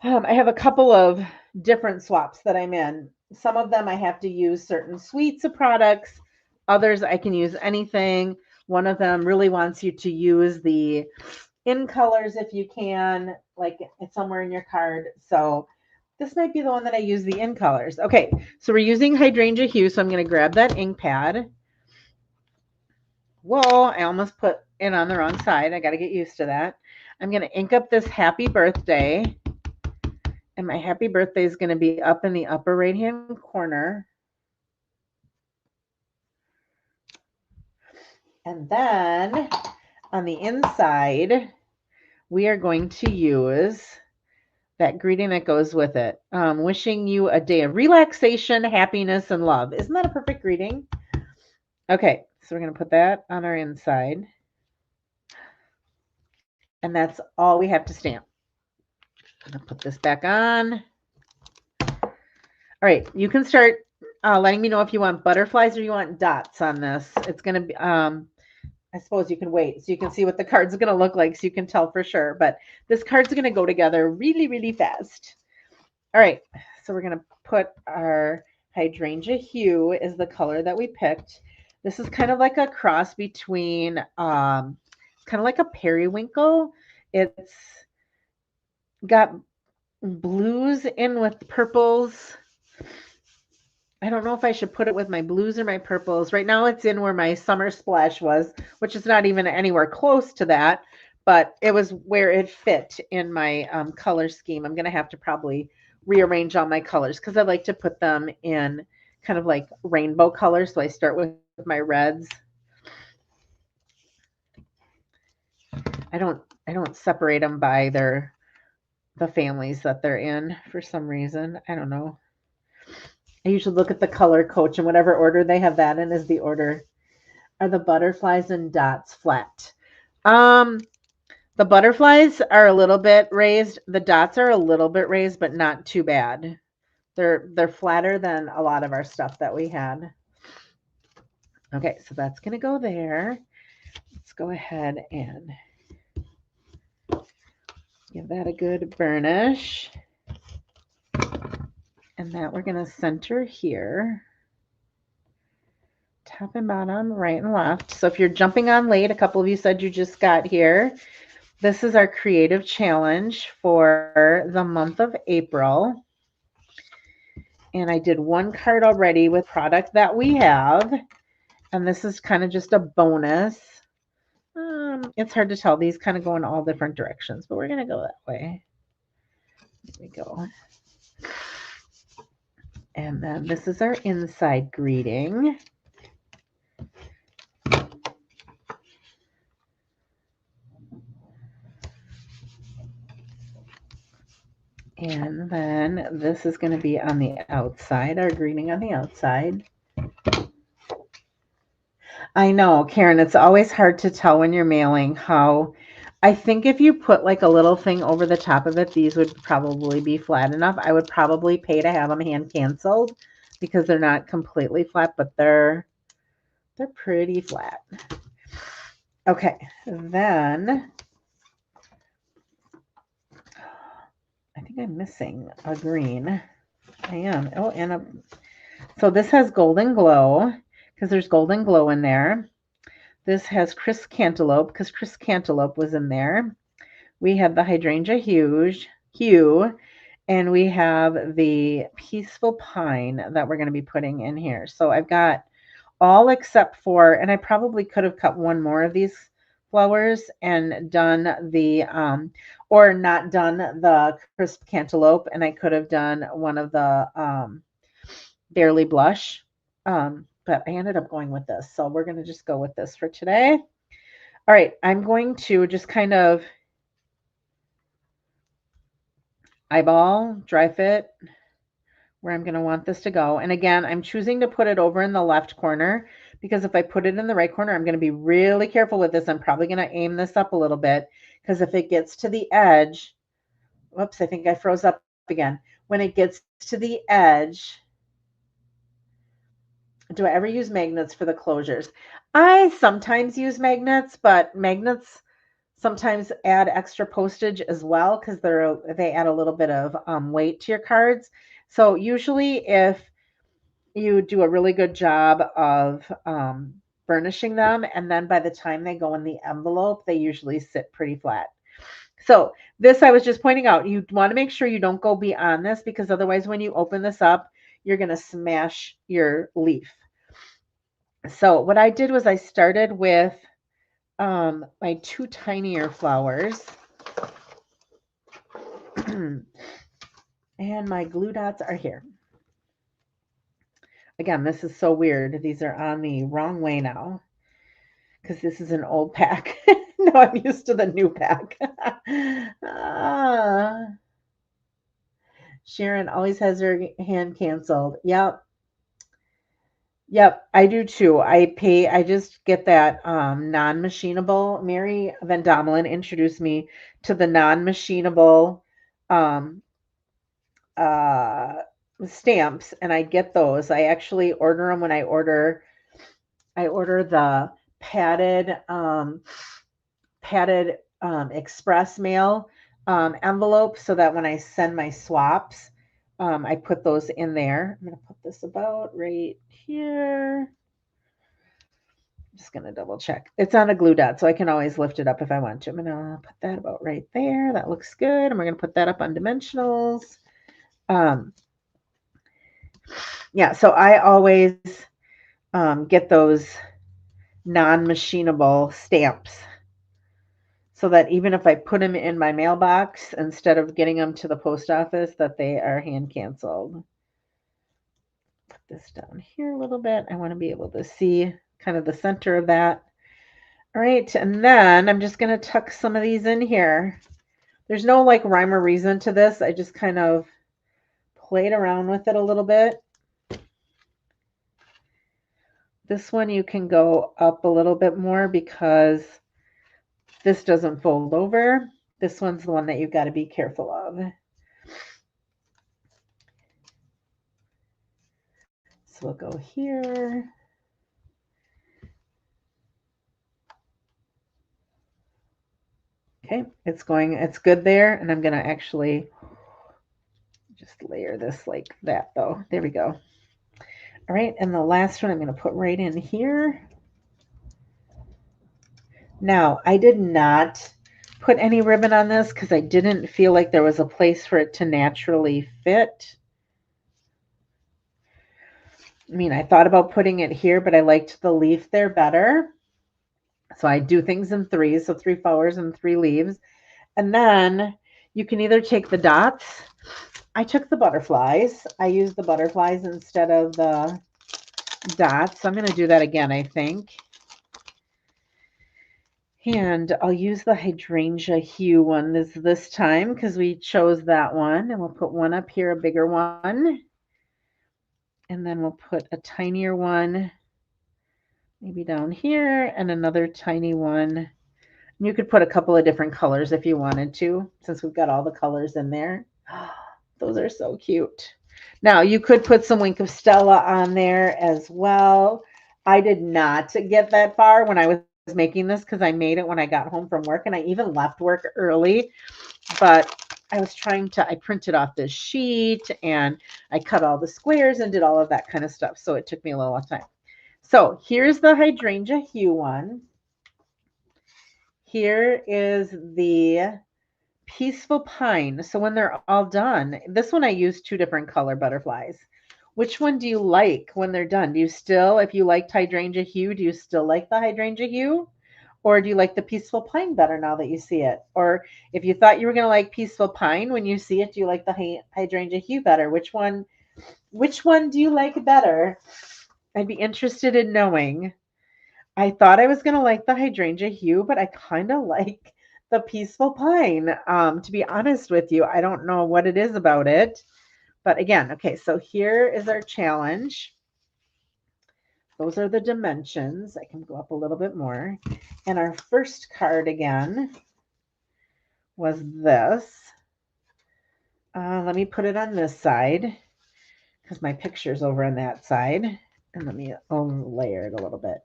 I have a couple of different swaps that I'm in. Some of them I have to use certain suites of products. Others I can use anything. One of them really wants you to use the incolors if you can, like it's somewhere in your card. So this might be the one that I use the incolors. Okay, so we're using hydrangea hue, so I'm going to grab that ink pad. Whoa, I almost put it on the wrong side. I got to get used to that. I'm going to ink up this happy birthday. And my happy birthday is going to be up in the upper right-hand corner. And then on the inside, we are going to use that greeting that goes with it. Wishing you a day of relaxation, happiness, and love. Isn't that a perfect greeting? Okay, so we're going to put that on our inside. And that's all we have to stamp. I'm going to put this back on. All right, you can start letting me know if you want butterflies or you want dots on this. It's going to be, I suppose you can wait so you can see what the card's going to look like so you can tell for sure. But this card's going to go together really, really fast. All right, so we're going to put our hydrangea hue is the color that we picked. This is kind of like a cross between, it's kind of like a periwinkle. It's got blues in with purples. I don't know if I should put it with my blues or my purples. Right now it's in where my summer splash was, which is not even anywhere close to that, but it was where it fit in my color scheme. I'm going to have to probably rearrange all my colors because I like to put them in kind of like rainbow colors. So I start with my reds. I don't separate them by the families that they're in for some reason. I don't know. I usually look at the color coach and whatever order they have that in is the order. Are the butterflies and dots flat? The butterflies are a little bit raised. The dots are a little bit raised, but not too bad. They're flatter than a lot of our stuff that we had. Okay, so that's going to go there. Let's go ahead and give that a good burnish. And that we're going to center here. Top and bottom, right and left. So if you're jumping on late, a couple of you said you just got here. This is our creative challenge for the month of April. And I did one card already with product that we have. And this is kind of just a bonus. It's hard to tell. These kind of go in all different directions, but we're going to go that way. There we go. And then this is our inside greeting. And then this is going to be on the outside, our greeting on the outside. I know, Karen, it's always hard to tell when you're mailing how. I think if you put like a little thing over the top of it, these would probably be flat enough. I would probably pay to have them hand canceled because they're not completely flat, but they're pretty flat. Okay, then I think I'm missing a green. I am. Oh, and so this has Golden Glow because there's Golden Glow in there. This has Crisp Cantaloupe because Crisp Cantaloupe was in there. We have the Hydrangea Hue, and we have the Peaceful Pine that we're going to be putting in here. So I've got all except for, and I probably could have cut one more of these flowers and done the, or not done the Crisp Cantaloupe, and I could have done one of the Barely Blush. But I ended up going with this. So we're going to just go with this for today. All right, I'm going to just kind of eyeball, dry fit where I'm going to want this to go. And again, I'm choosing to put it over in the left corner because if I put it in the right corner, I'm going to be really careful with this. I'm probably going to aim this up a little bit because if it gets to the edge, whoops, I think I froze up again. When it gets to the edge, do I ever use magnets for the closures? I sometimes use magnets, but magnets sometimes add extra postage as well because they add a little bit of weight to your cards. So usually if you do a really good job of burnishing them, and then by the time they go in the envelope, they usually sit pretty flat. So this I was just pointing out, you want to make sure you don't go beyond this because otherwise when you open this up, you're going to smash your leaf. So what I did was I started with my two tinier flowers. And my glue dots are here. Again, this is so weird. These are on the wrong way now because this is an old pack. No, I'm used to the new pack. Sharon always has her hand canceled. Yep. Yep, I do too. I just get that non-machinable. Mary Van Domelen introduced me to the non-machinable um, uh, stamps, and I get those. I actually order them when I order the padded express mail envelope so that when I send my swaps, I put those in there. I'm going to put this about right here. I'm just going to double check. It's on a glue dot, so I can always lift it up if I want to. I'm going to put that about right there. That looks good. And we're going to put that up on dimensionals. Yeah, so I always get those non-machinable stamps so that even if I put them in my mailbox, instead of getting them to the post office, that they are hand canceled. Put this down here a little bit. I want to be able to see kind of the center of that. All right, and then I'm just going to tuck some of these in here. There's no like rhyme or reason to this. I just kind of played around with it a little bit. This one you can go up a little bit more because this doesn't fold over. This one's the one that you've got to be careful of. So we'll go here. Okay, it's good there. And I'm going to actually just layer this like that though. There we go. All right, and the last one I'm going to put right in here. Now, I did not put any ribbon on this because I didn't feel like there was a place for it to naturally fit. I mean, I thought about putting it here, but I liked the leaf there better. So I do things in threes, so 3 flowers and 3 leaves. And then you can either take the dots. I took the butterflies. I used the butterflies instead of the dots. I'm going to do that again, I think. And I'll use the hydrangea hue one this time because we chose that one. And we'll put one up here, a bigger one. And then we'll put a tinier one maybe down here and another tiny one. You could put a couple of different colors if you wanted to, since we've got all the colors in there. Those are so cute. Now, you could put some Wink of Stella on there as well. I did not get that far when I was making this because I made it when I got home from work, and I even left work early. But I was I printed off this sheet, and I cut all the squares and did all of that kind of stuff. So it took me a little time. So here's the hydrangea hue one. Here is the peaceful pine. So when they're all done, this one I used 2 different color butterflies. Which one do you like when they're done? Do you still, if you liked hydrangea hue, do you still like the hydrangea hue? Or do you like the peaceful pine better now that you see it? Or if you thought you were going to like peaceful pine, when you see it, do you like the hydrangea hue better? Which one do you like better? I'd be interested in knowing. I thought I was going to like the hydrangea hue, but I kind of like the peaceful pine. To be honest with you, I don't know what it is about it. But again, okay, so here is our challenge. Those are the dimensions. I can go up a little bit more. And our first card again was this. Let me put it on this side because my picture's over on that side. And let me layer it a little bit.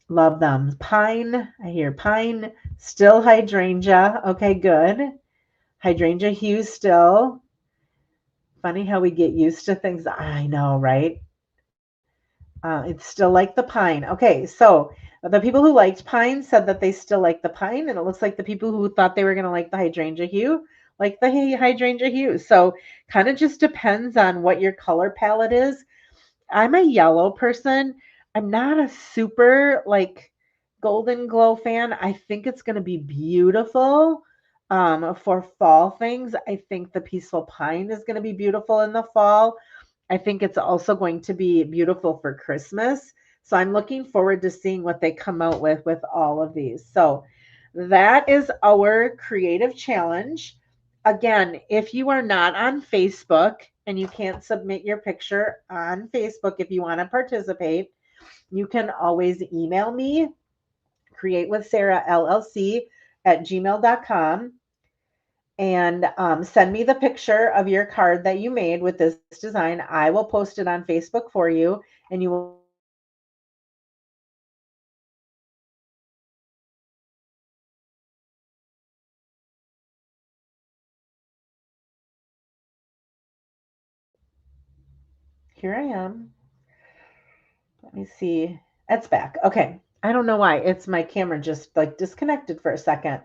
Love them. Pine, I hear pine, still hydrangea. Okay, good. Hydrangea hue still. Funny how we get used to things. I know, right? It's still like the pine. Okay, so the people who liked pine said that they still like the pine, and it looks like the people who thought they were going to like the hydrangea hue like the hydrangea hue. So kind of just depends on what your color palette is. I'm a yellow person. I'm not a super like golden glow fan. I think it's going to be beautiful for fall things. I think the peaceful pine is going to be beautiful in the fall. I think it's also going to be beautiful for Christmas. So I'm looking forward to seeing what they come out with all of these. So that is our creative challenge. Again, if you are not on Facebook and you can't submit your picture on Facebook, if you want to participate, you can always email me, createwithsarahllc@gmail.com, and send me the picture of your card that you made with this design. I will post it on Facebook for you, and you will here I am. Let me see. It's back. Okay. I don't know why. It's my camera just like disconnected for a second.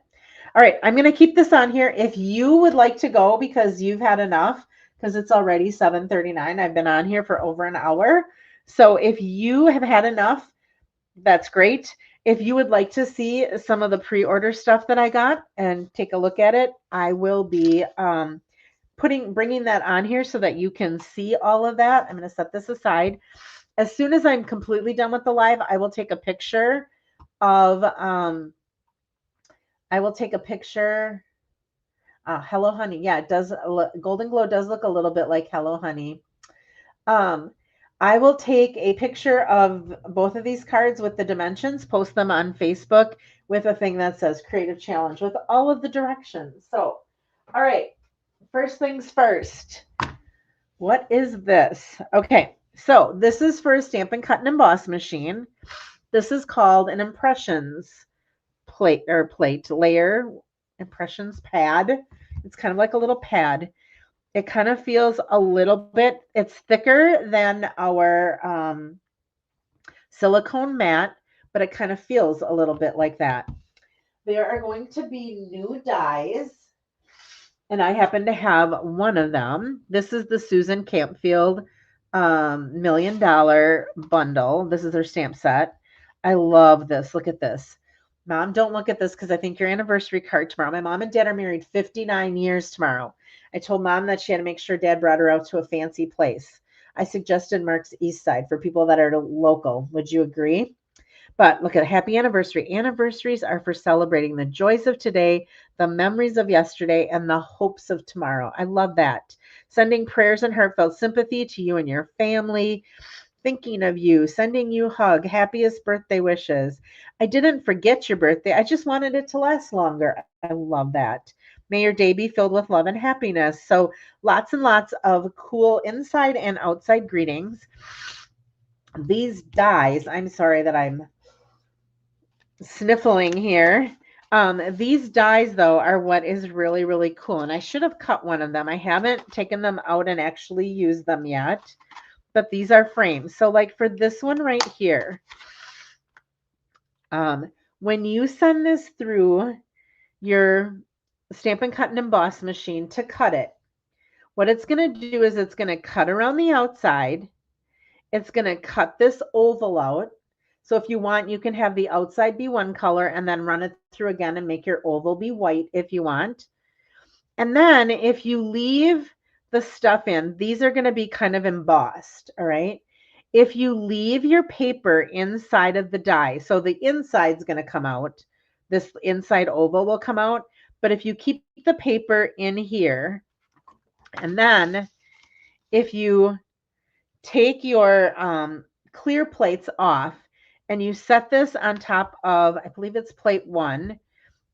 All right. I'm going to keep this on here. If you would like to go because you've had enough, because it's already 7:39. I've been on here for over an hour. So if you have had enough, that's great. If you would like to see some of the pre-order stuff that I got and take a look at it, I will be bringing that on here so that you can see all of that. I'm going to set this aside. As soon as I'm completely done with the live, I will take a picture of, Hello Honey. Yeah, it does. Golden Glow does look a little bit like Hello Honey. I will take a picture of both of these cards with the dimensions, post them on Facebook with a thing that says Creative Challenge with all of the directions. So, all right, first things first. What is this? Okay, so this is for a Stampin' Cut and Emboss machine. This is called an impressions plate layer. Impressions pad. It's kind of like a little pad. It kind of feels a little bit, it's thicker than our silicone mat, but it kind of feels a little bit like that. There are going to be new dies, and I happen to have one of them. This is the Susan Campfield $1,000,000 bundle. This is her stamp set. I love this. Look at this. Mom, don't look at this because I think your anniversary card tomorrow. My mom and dad are married 59 years tomorrow. I told mom that she had to make sure dad brought her out to a fancy place. I suggested Mark's East Side for people that are local. Would you agree? But look at happy anniversary. Anniversaries are for celebrating the joys of today, the memories of yesterday, and the hopes of tomorrow. I love that. Sending prayers and heartfelt sympathy to you and your family, thinking of you, sending you hug, happiest birthday wishes. I didn't forget your birthday. I just wanted it to last longer. I love that. May your day be filled with love and happiness. So lots and lots of cool inside and outside greetings. These dies, I'm sorry that I'm sniffling here. These dies, though, are what is really, really cool. And I should have cut one of them. I haven't taken them out and actually used them yet. But these are frames. So like for this one right here, when you send this through your Stampin' Cut and Emboss machine to cut it, what it's going to do is it's going to cut around the outside. It's going to cut this oval out. So if you want, you can have the outside be one color and then run it through again and make your oval be white if you want. And then if you leave the stuff in, these are going to be kind of embossed, all right? If you leave your paper inside of the die, so the inside's going to come out, this inside oval will come out, but if you keep the paper in here, and then if you take your clear plates off and you set this on top of, I believe it's plate 1.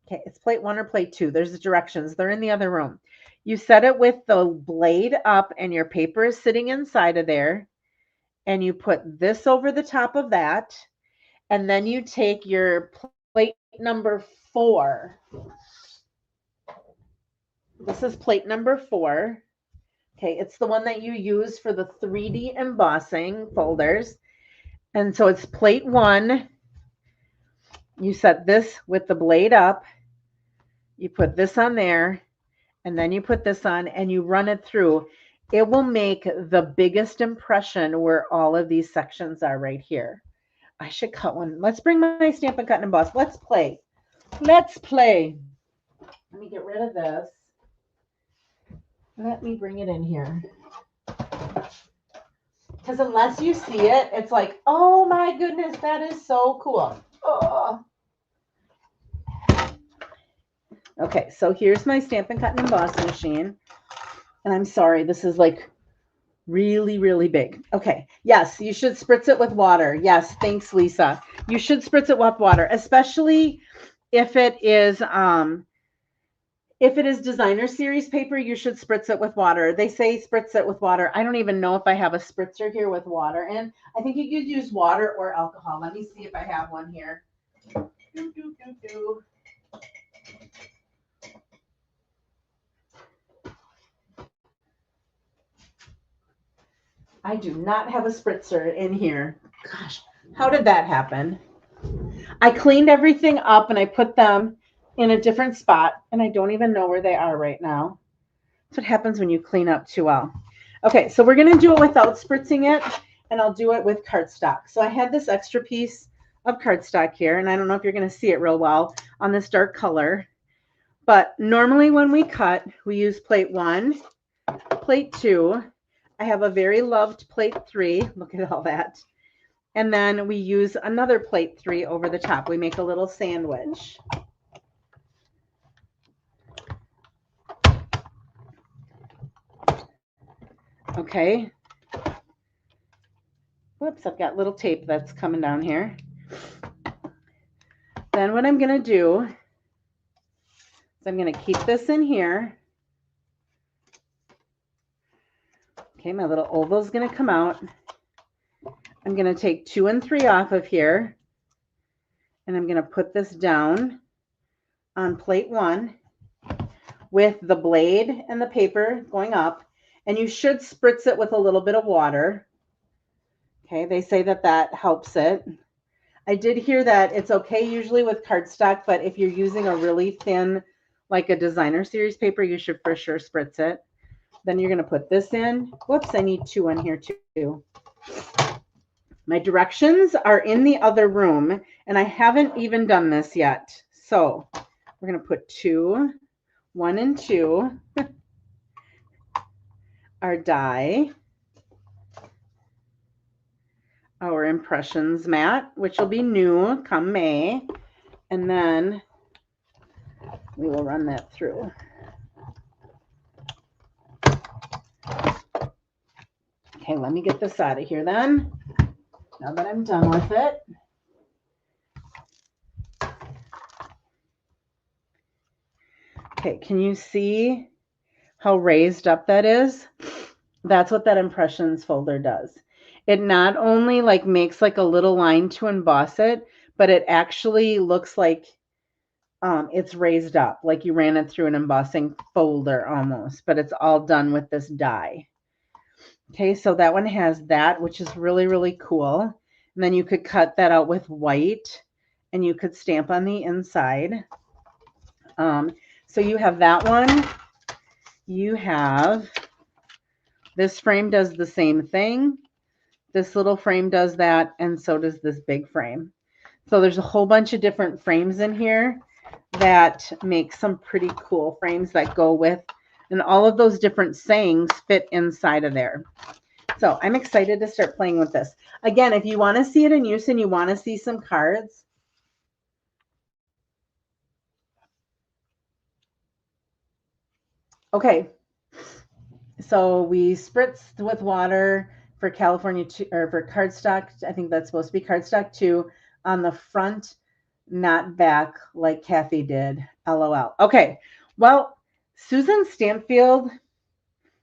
Okay, it's plate 1 or plate 2. There's the directions. They're in the other room. You set it with the blade up and your paper is sitting inside of there. And you put this over the top of that. And then you take your plate number 4. This is plate number 4. Okay, it's the one that you use for the 3D embossing folders. And so it's plate 1. You set this with the blade up. You put this on there. And then you put this on and you run it through. It will make the biggest impression where all of these sections are right here. I should cut one. Let's bring my Stampin' Cut and Emboss. Let's play. Let's play. Let me get rid of this. Let me bring it in here. Because unless you see it, it's like, oh my goodness, that is so cool. Oh. Okay, so here's my Stampin' Cut and Emboss machine. And I'm sorry, this is like really, really big. Okay, yes, you should spritz it with water. Yes, thanks, Lisa. You should spritz it with water, especially if it is designer series paper, you should spritz it with water. They say spritz it with water. I don't even know if I have a spritzer here with water in. I think you could use water or alcohol. Let me see if I have one here. I do not have a spritzer in here. Gosh, how did that happen? I cleaned everything up and I put them in a different spot, and I don't even know where they are right now. That's what happens when you clean up too well. Okay, so we're going to do it without spritzing it, and I'll do it with cardstock. So I had this extra piece of cardstock here, and I don't know if you're going to see it real well on this dark color, but normally when we cut, we use plate 1, plate 2. I have a very loved plate 3. Look at all that. And then we use another plate 3 over the top. We make a little sandwich. Okay. Whoops, I've got little tape that's coming down here. Then what I'm going to do is I'm going to keep this in here. Okay, my little oval is going to come out. I'm going to take 2 and 3 off of here, and I'm going to put this down on plate 1. with the blade and the paper going up, and you should spritz it with a little bit of water. Okay, they say that that helps it. I did hear that it's okay usually with cardstock, but if you're using a really thin, like a designer series paper, you should for sure spritz it. Then you're going to put this in. Whoops, I need 2 in here too. My directions are in the other room, and I haven't even done this yet. So we're going to put 2, 1 and 2, our die, our impressions mat, which will be new come May, and then we will run that through. Okay, let me get this out of here then, now that I'm done with it. Okay, can you see how raised up that is? That's what that impressions folder does. It not only like makes like a little line to emboss it, but it actually looks like it's raised up, like you ran it through an embossing folder almost, but it's all done with this die. Okay, so that one has that, which is really, really cool. And then you could cut that out with white and you could stamp on the inside. So you have that one. You have this frame does the same thing. This little frame does that, and so does this big frame. So there's a whole bunch of different frames in here that make some pretty cool frames that go with, and all of those different sayings fit inside of there. So I'm excited to start playing with this. Again, if you want to see it in use and you want to see some cards, okay, so we spritzed with water for California or for cardstock. I think that's supposed to be cardstock 2 on the front, not back like Kathy did. LOL. Okay, well, Susan Stampfield,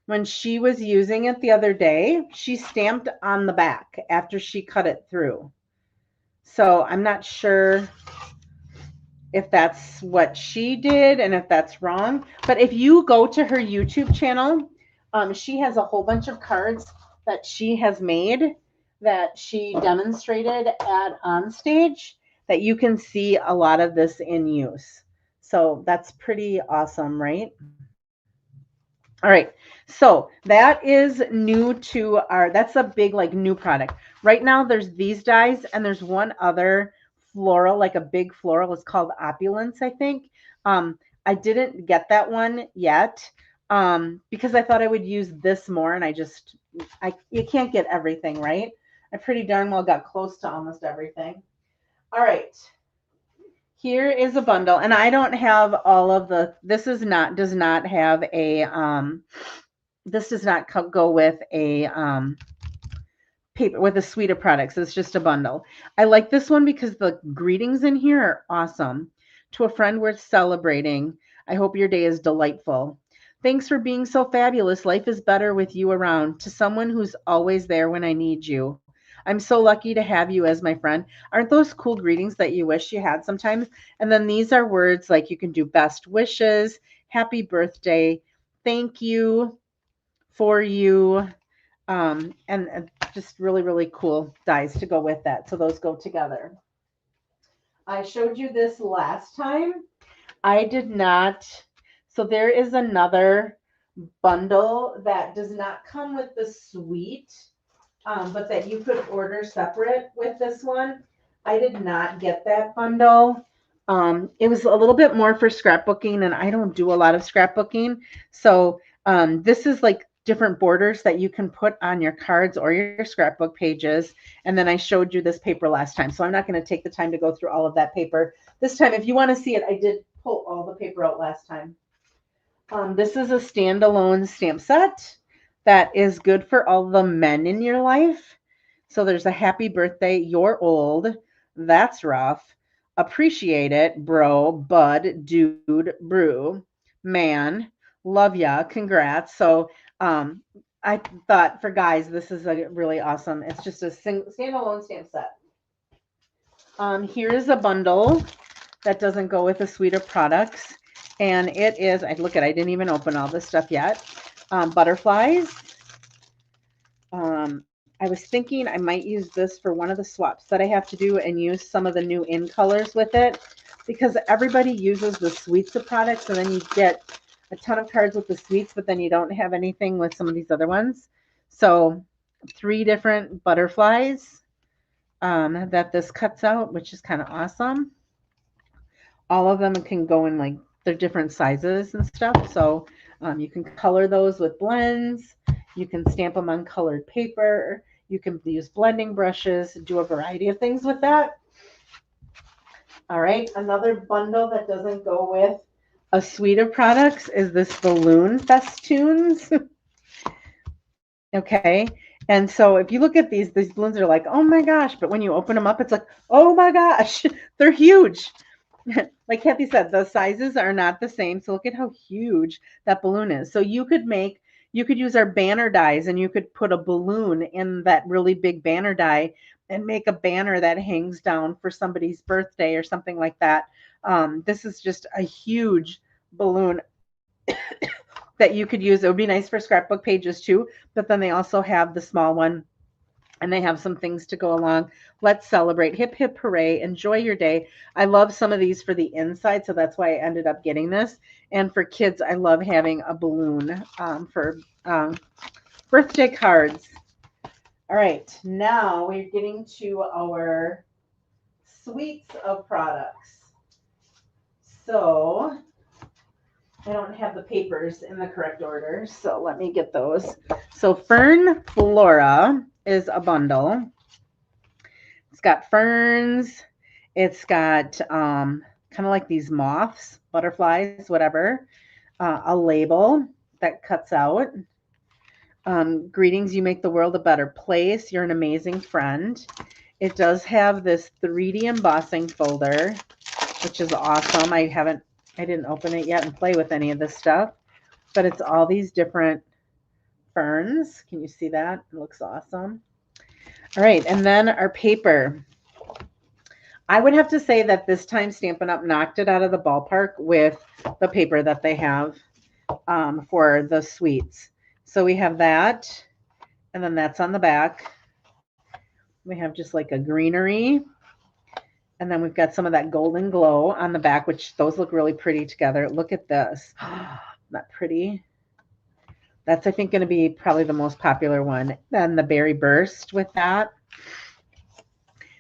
when she was using it the other day, she stamped on the back after she cut it through. So I'm not sure if that's what she did and if that's wrong. But if you go to her YouTube channel, she has a whole bunch of cards that she has made that she demonstrated at on stage that you can see a lot of this in use. So that's pretty awesome, right? All right, so that is new to our, that's a big like new product. Right now there's these dies and there's one other floral, like a big floral. It's called Opulence, I think. I didn't get that one yet because I thought I would use this more, and you can't get everything, right? I pretty darn well got close to almost everything. All right. Here is a bundle, and I don't have all of the, this does not have a, this does not go with a paper, with a suite of products. It's just a bundle. I like this one because the greetings in here are awesome. To a friend worth celebrating, I hope your day is delightful. Thanks for being so fabulous. Life is better with you around. To someone who's always there when I need you. I'm so lucky to have you as my friend. Aren't those cool greetings that you wish you had sometimes? And then these are words like you can do best wishes, happy birthday, thank you, for you, and just really, really cool dies to go with that. So those go together. I showed you this last time. I did not. So there is another bundle that does not come with the suite, but that you could order separate with this one. I did not get that bundle. It was a little bit more for scrapbooking, and I don't do a lot of scrapbooking. So this is like different borders that you can put on your cards or your scrapbook pages. And then I showed you this paper last time. So I'm not going to take the time to go through all of that paper this time. If you want to see it, I did pull all the paper out last time. This is a standalone stamp set that is good for all the men in your life. So there's a happy birthday, you're old, that's rough, appreciate it, bro, bud, dude, brew, man, love ya, congrats. So I thought for guys, this is a really awesome, it's just a standalone stamp set. Here is a bundle that doesn't go with a suite of products. And it is, I didn't even open all this stuff yet. Butterflies. I was thinking I might use this for one of the swaps that I have to do and use some of the new incolors with it, because everybody uses the Sweets of products and then you get a ton of cards with the Sweets, but then you don't have anything with some of these other ones. So 3 different butterflies that this cuts out, which is kind of awesome. All of them can go in like they're different sizes and stuff. So you can color those with blends. You can stamp them on colored paper. You can use blending brushes, do a variety of things with that. All right, another bundle that doesn't go with a suite of products is this balloon festoons. Okay, and so if you look at these balloons are like, oh my gosh, but when you open them up, it's like, oh my gosh, they're huge. Like Kathy said, the sizes are not the same. So look at how huge that balloon is. So you could use our banner dies and you could put a balloon in that really big banner die and make a banner that hangs down for somebody's birthday or something like that. This is just a huge balloon that you could use. It would be nice for scrapbook pages too, but then they also have the small one and they have some things to go along. Let's celebrate. Hip, hip, hooray. Enjoy your day. I love some of these for the inside, so that's why I ended up getting this. And for kids, I love having a balloon for birthday cards. All right, now we're getting to our suites of products. So I don't have the papers in the correct order, so let me get those. So Fern Flora is a bundle. It's got ferns. It's got kind of like these moths, butterflies, whatever. A label that cuts out. Greetings, you make the world a better place. You're an amazing friend. It does have this 3D embossing folder, which is awesome. I didn't open it yet and play with any of this stuff, but it's all these different ferns. Can you see that? It looks awesome. All right, and then our paper. I would have to say that this time Stampin' Up! Knocked it out of the ballpark with the paper that they have for the suites. So we have that, and then that's on the back. We have just like a greenery, and then we've got some of that golden glow on the back, which those look really pretty together. Look at this. Not pretty. That's, I think, going to be probably the most popular one. Then the berry burst with that.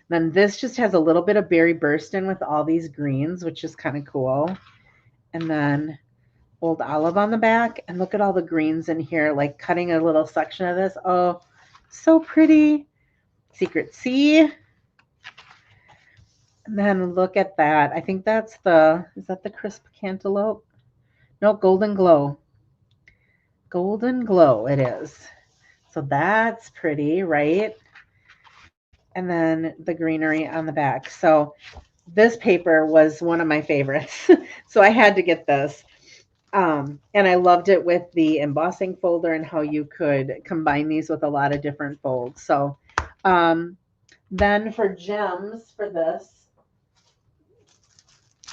Then this just has a little bit of berry burst in with all these greens, which is kind of cool. And then old olive on the back. And look at all the greens in here, like cutting a little section of this. Oh, so pretty. Secret Sea. And then look at that. I think that's is that the crisp cantaloupe? No, golden glow. Golden glow it is. So that's pretty, right? And then the greenery on the back. So this paper was one of my favorites. So I had to get this. And I loved it with the embossing folder and how you could combine these with a lot of different folds. So then for gems for this,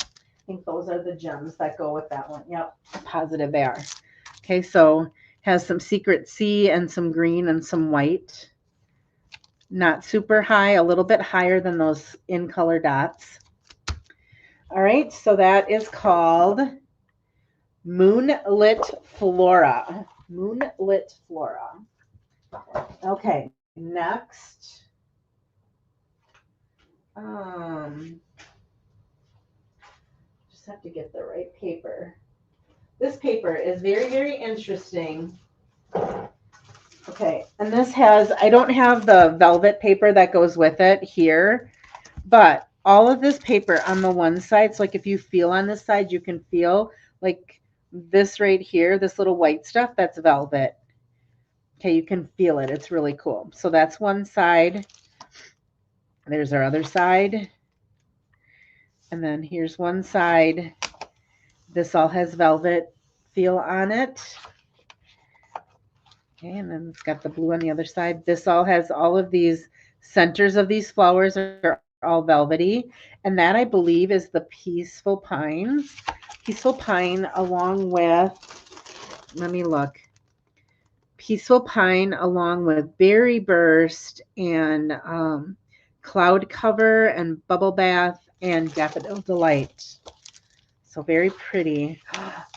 I think those are the gems that go with that one. Yep, positive they are. Okay, so has some Secret Sea and some green and some white. Not super high, a little bit higher than those in color dots. All right, so that is called Moonlit Flora. Moonlit Flora. Okay, next. Just have to get the right paper. This paper is very, very interesting. Okay, and this has, I don't have the velvet paper that goes with it here, but all of this paper on the one side, so like if you feel on this side, you can feel like this right here, this little white stuff, that's velvet. Okay, you can feel it. It's really cool. So that's one side. There's our other side. And then here's one side. This all has velvet feel on it. Okay, and then it's got the blue on the other side. This all has all of these centers of these flowers are all velvety. And that, I believe, is the Peaceful Pines. Peaceful Pine along with, let me look, Peaceful Pine along with Berry Burst and Cloud Cover and Bubble Bath and Daffodil Delight. So very pretty.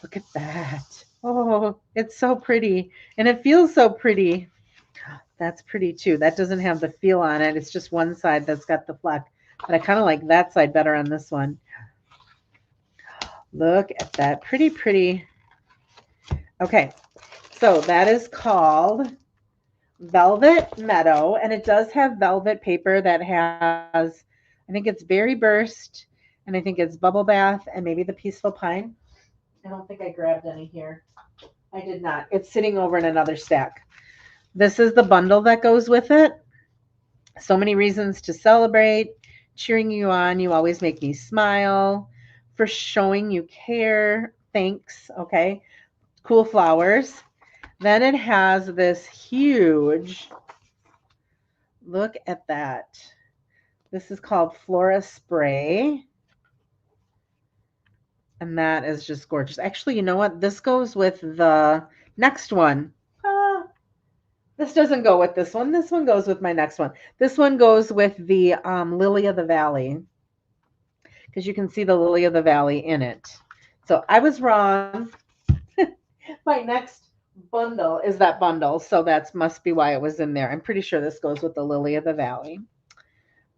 Look at that. Oh, it's so pretty. And it feels so pretty. That's pretty too. That doesn't have the feel on it. It's just one side that's got the fleck. But I kind of like that side better on this one. Look at that. Pretty, pretty. Okay. So that is called Velvet Meadow. And it does have velvet paper that has, I think it's Berry Burst. And I think it's Bubble Bath and maybe the Peaceful Pine. I don't think I grabbed any here. I did not. It's sitting over in another stack. This is the bundle that goes with it. So many reasons to celebrate, cheering you on. You always make me smile, for showing you care. Thanks. Okay. Cool flowers. Then it has this huge, look at that. This is called Flora Spray. And that is just gorgeous. Actually, you know what? This goes with the next one. This doesn't go with this one. This one goes with my next one. This one goes with the Lily of the Valley, because you can see the Lily of the Valley in it. So I was wrong. My next bundle is that bundle, so that must be why it was in there. I'm pretty sure this goes with the Lily of the Valley.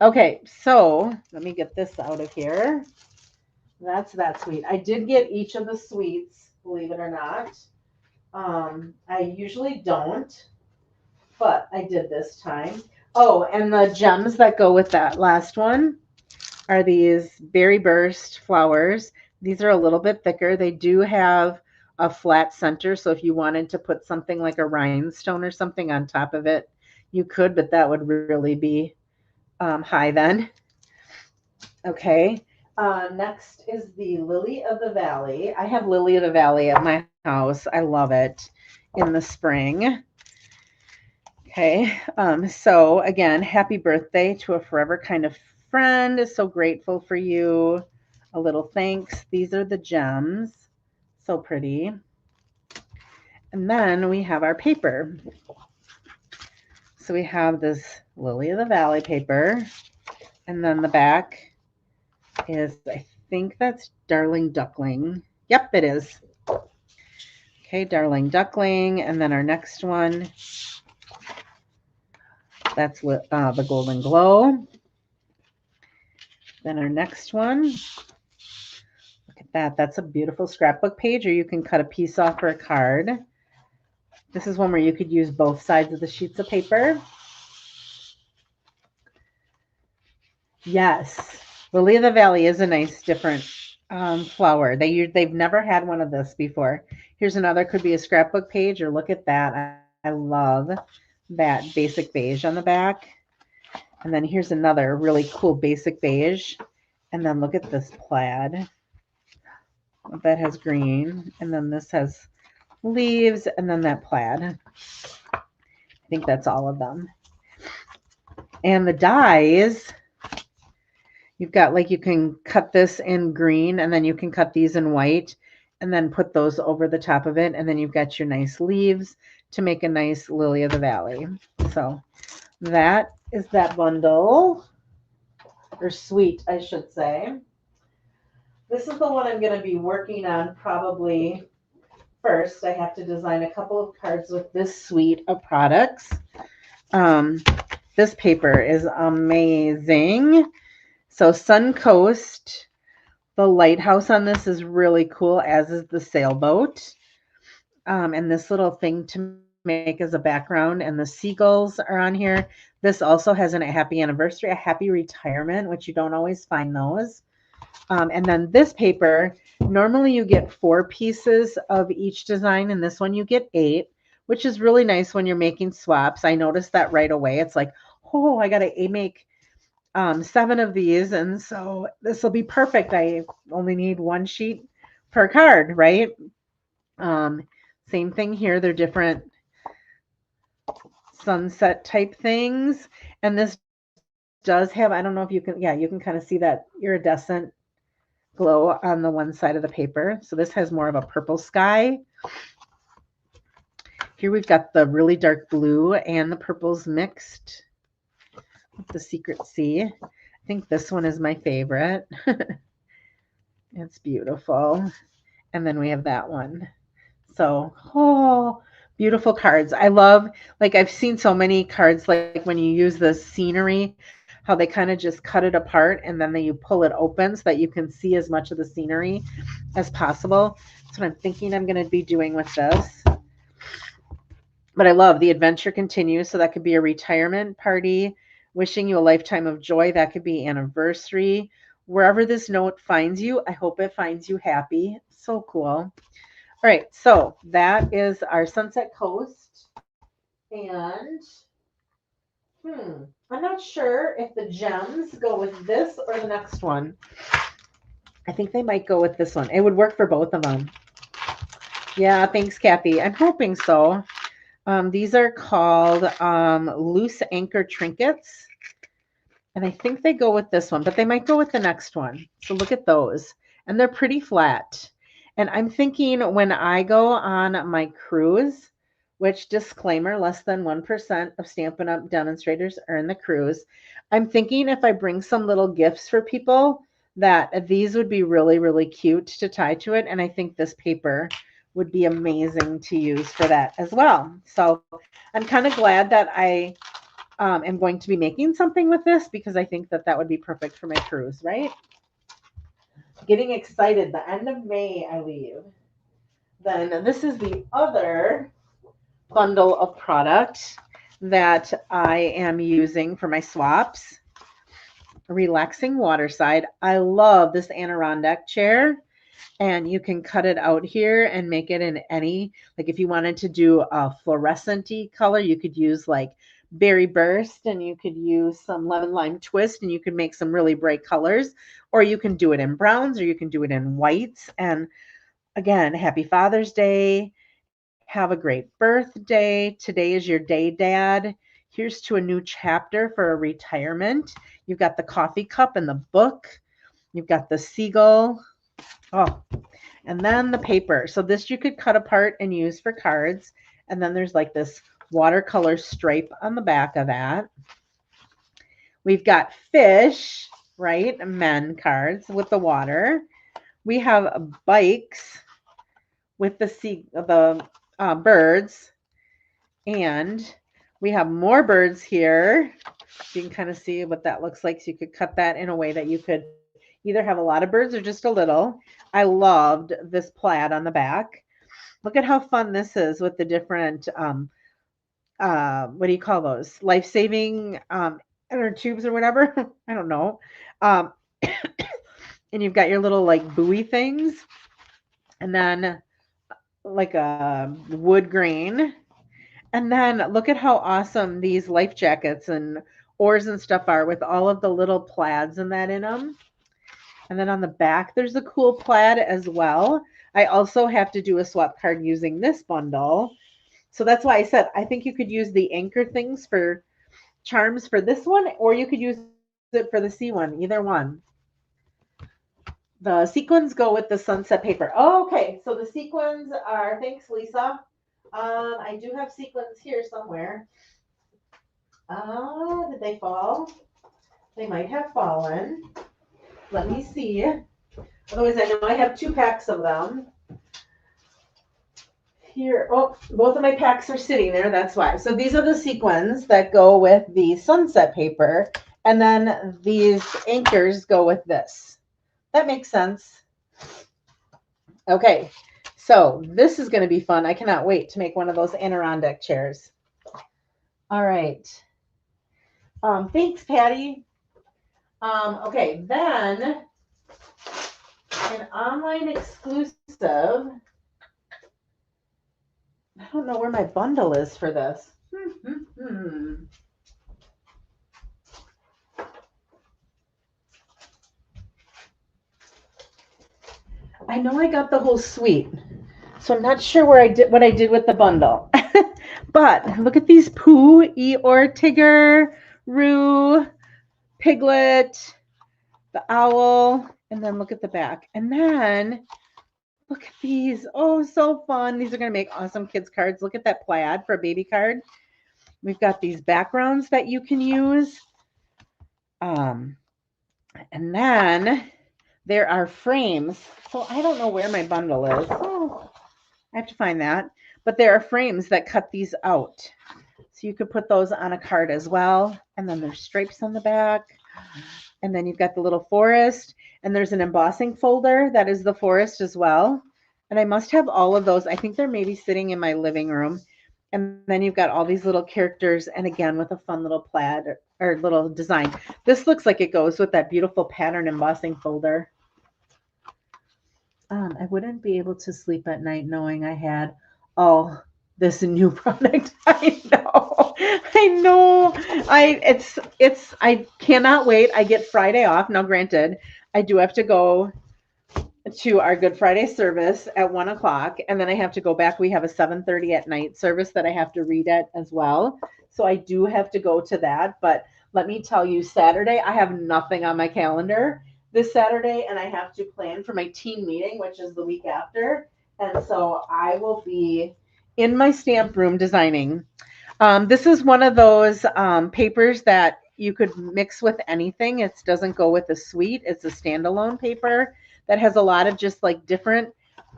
Okay, so let me get this out of here. That's that sweet. I did get each of the sweets, believe it or not. I usually don't, but I did this time. Oh, and the gems that go with that last one are these Berry Burst flowers. These are a little bit thicker. They do have a flat center, so if you wanted to put something like a rhinestone or something on top of it, you could, but that would really be high then. Okay. Next is the Lily of the Valley. I have Lily of the Valley at my house. I love it in the spring. Okay. So again, happy birthday to a forever kind of friend. So grateful for you. A little thanks. These are the gems. So pretty. And then we have our paper. So we have this Lily of the Valley paper. And then the back is, I think that's Darling Duckling. Yep, it is. Okay, Darling Duckling. And then our next one, that's the Golden Glow. Then our next one, look at that. That's a beautiful scrapbook page, or you can cut a piece off for a card. This is one where you could use both sides of the sheets of paper. Yes, Lily of the Valley is a nice different flower. They've never had one of this before. Here's another, could be a scrapbook page, or look at that. I love that basic beige on the back. And then here's another really cool basic beige. And then look at this plaid. That has green. And then this has leaves, and then that plaid. I think that's all of them. And the dies, you've got, like, you can cut this in green, and then you can cut these in white, and then put those over the top of it. And then you've got your nice leaves to make a nice Lily of the Valley. So that is that bundle, or suite, I should say. This is the one I'm going to be working on probably first. I have to design a couple of cards with this suite of products. This paper is amazing. So Suncoast, the lighthouse on this is really cool, as is the sailboat. And this little thing to make as a background, and the seagulls are on here. This also has a happy anniversary, a happy retirement, which you don't always find those. And then this paper, normally you get 4 pieces of each design, and this one you get 8, which is really nice when you're making swaps. I noticed that right away. It's like, oh, I got to make 7 of these, and so this will be perfect. I only need 1 sheet per card, right? Same thing here. They're different sunset type things, and this does have, I don't know if you can, yeah, you can kind of see that iridescent glow on the one side of the paper. So this has more of a purple sky. Here we've got the really dark blue and the purples mixed with the Secret Sea. I think this one is my favorite. It's beautiful. And then we have that one. So, oh, beautiful cards. I love, like, I've seen so many cards, like when you use the scenery, how they kind of just cut it apart and then you pull it open so that you can see as much of the scenery as possible. That's what I'm thinking I'm going to be doing with this. But I love the adventure continues. So that could be a retirement party, wishing you a lifetime of joy. That could be anniversary. Wherever this note finds you, I hope it finds you happy. So cool. All right, so that is our Sunset Coast. And I'm not sure if the gems go with this or the next one. I think they might go with this one. It would work for both of them. Yeah, thanks, Kathy. I'm hoping so. These are called loose anchor trinkets. And I think they go with this one, but they might go with the next one. So look at those. And they're pretty flat. And I'm thinking when I go on my cruise, which disclaimer, less than 1% of Stampin' Up! Demonstrators earn the cruise. I'm thinking if I bring some little gifts for people, that these would be really, really cute to tie to it. And I think this paper would be amazing to use for that as well. So I'm kind of glad that I am going to be making something with this because I think that that would be perfect for my cruise, right? Getting excited. The end of May, I leave. Then this is the other bundle of product that I am using for my swaps. Relaxing Waterside. I love this Adirondack chair. And you can cut it out here and make it in any, like if you wanted to do a fluorescent-y color, you could use like Berry Burst and you could use some Lemon Lime Twist and you could make some really bright colors, or you can do it in browns or you can do it in whites. And again, happy Father's Day. Have a great birthday. Today is your day, Dad. Here's to a new chapter for a retirement. You've got the coffee cup and the book. You've got the seagull. Oh, and then the paper. So this you could cut apart and use for cards. And then there's like this watercolor stripe on the back of that. We've got fish, right? Men cards with the water. We have bikes with the birds. And we have more birds here. You can kind of see what that looks like. So you could cut that in a way that you could either have a lot of birds or just a little. I loved this plaid on the back. Look at how fun this is with the different, what do you call those? Life-saving inner tubes or whatever. I don't know. And you've got your little like buoy things. And then like a wood grain. And then look at how awesome these life jackets and oars and stuff are with all of the little plaids and that in them. And then on the back, there's a cool plaid as well. I also have to do a swap card using this bundle. So that's why I said I think you could use the anchor things for charms for this one, or you could use it for the C one, either one. The sequins go with the sunset paper. Oh, okay, so the sequins are, thanks, Lisa. I do have sequins here somewhere. Did they fall? They might have fallen. Let me see. Otherwise, I know I have 2 packs of them. Here, oh, both of my packs are sitting there. That's why. So these are the sequins that go with the sunset paper. And then these anchors go with this. That makes sense. Okay, so this is going to be fun. I cannot wait to make one of those Adirondack chairs. All right. Thanks, Patty. Okay, then an online exclusive. I don't know where my bundle is for this. I know I got the whole suite, so I'm not sure where I did what I did with the bundle. But look at these Pooh, Eeyore, Tigger, Roo, Piglet, the owl, And then look at the back. And then look at these. Oh, so fun. These are going to make awesome kids cards. Look at that plaid for a baby card. We've got these backgrounds that you can use. Um, and then there are frames. So I don't know where my bundle is. Oh, I have to find that. But there are frames that cut these out. So you could put those on a card as well. And then there's stripes on the back. And then you've got the little forest. And there's an embossing folder that is the forest as well. And I must have all of those. I think they're maybe sitting in my living room. And then you've got all these little characters. And again, with a fun little plaid or little design. This looks like it goes with that beautiful pattern embossing folder. I wouldn't be able to sleep at night knowing I had all this new product. I know. I know. I cannot wait. I get Friday off. Now granted, I do have to go to our Good Friday service at 1 o'clock, and then I have to go back. We have a 7:30 at night service that I have to read at as well. So I do have to go to that. But let me tell you, Saturday, I have nothing on my calendar this Saturday, and I have to plan for my team meeting, which is the week after. And so I will be in my stamp room designing. This is one of those papers that you could mix with anything. It doesn't go with a suite. It's a standalone paper that has a lot of just like different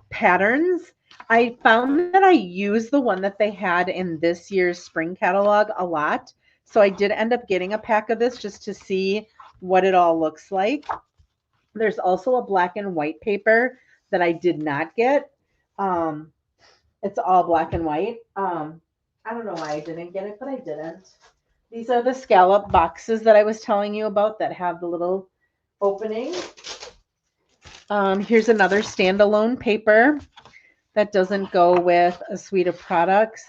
patterns. I found that I used the one that they had in this year's spring catalog a lot. So I did end up getting a pack of this just to see what it all looks like. There's also a black and white paper that I did not get. Um, it's all black and white. I don't know why I didn't get it, but I didn't. These are the scallop boxes that I was telling you about that have the little opening. Here's another standalone paper that doesn't go with a suite of products.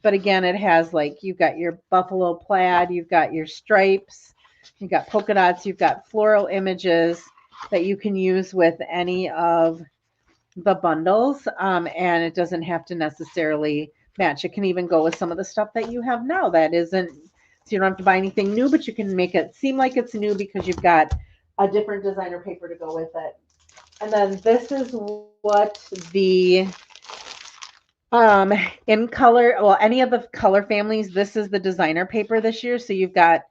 But again, it has like, you've got your buffalo plaid, you've got your stripes, you've got polka dots, you've got floral images that you can use with any of the bundles. And it doesn't have to necessarily match. It can even go with some of the stuff that you have now that isn't, so you don't have to buy anything new, but you can make it seem like it's new because you've got a different designer paper to go with it. And then this is what the in color, well, any of the color families, this is the designer paper this year. So you've got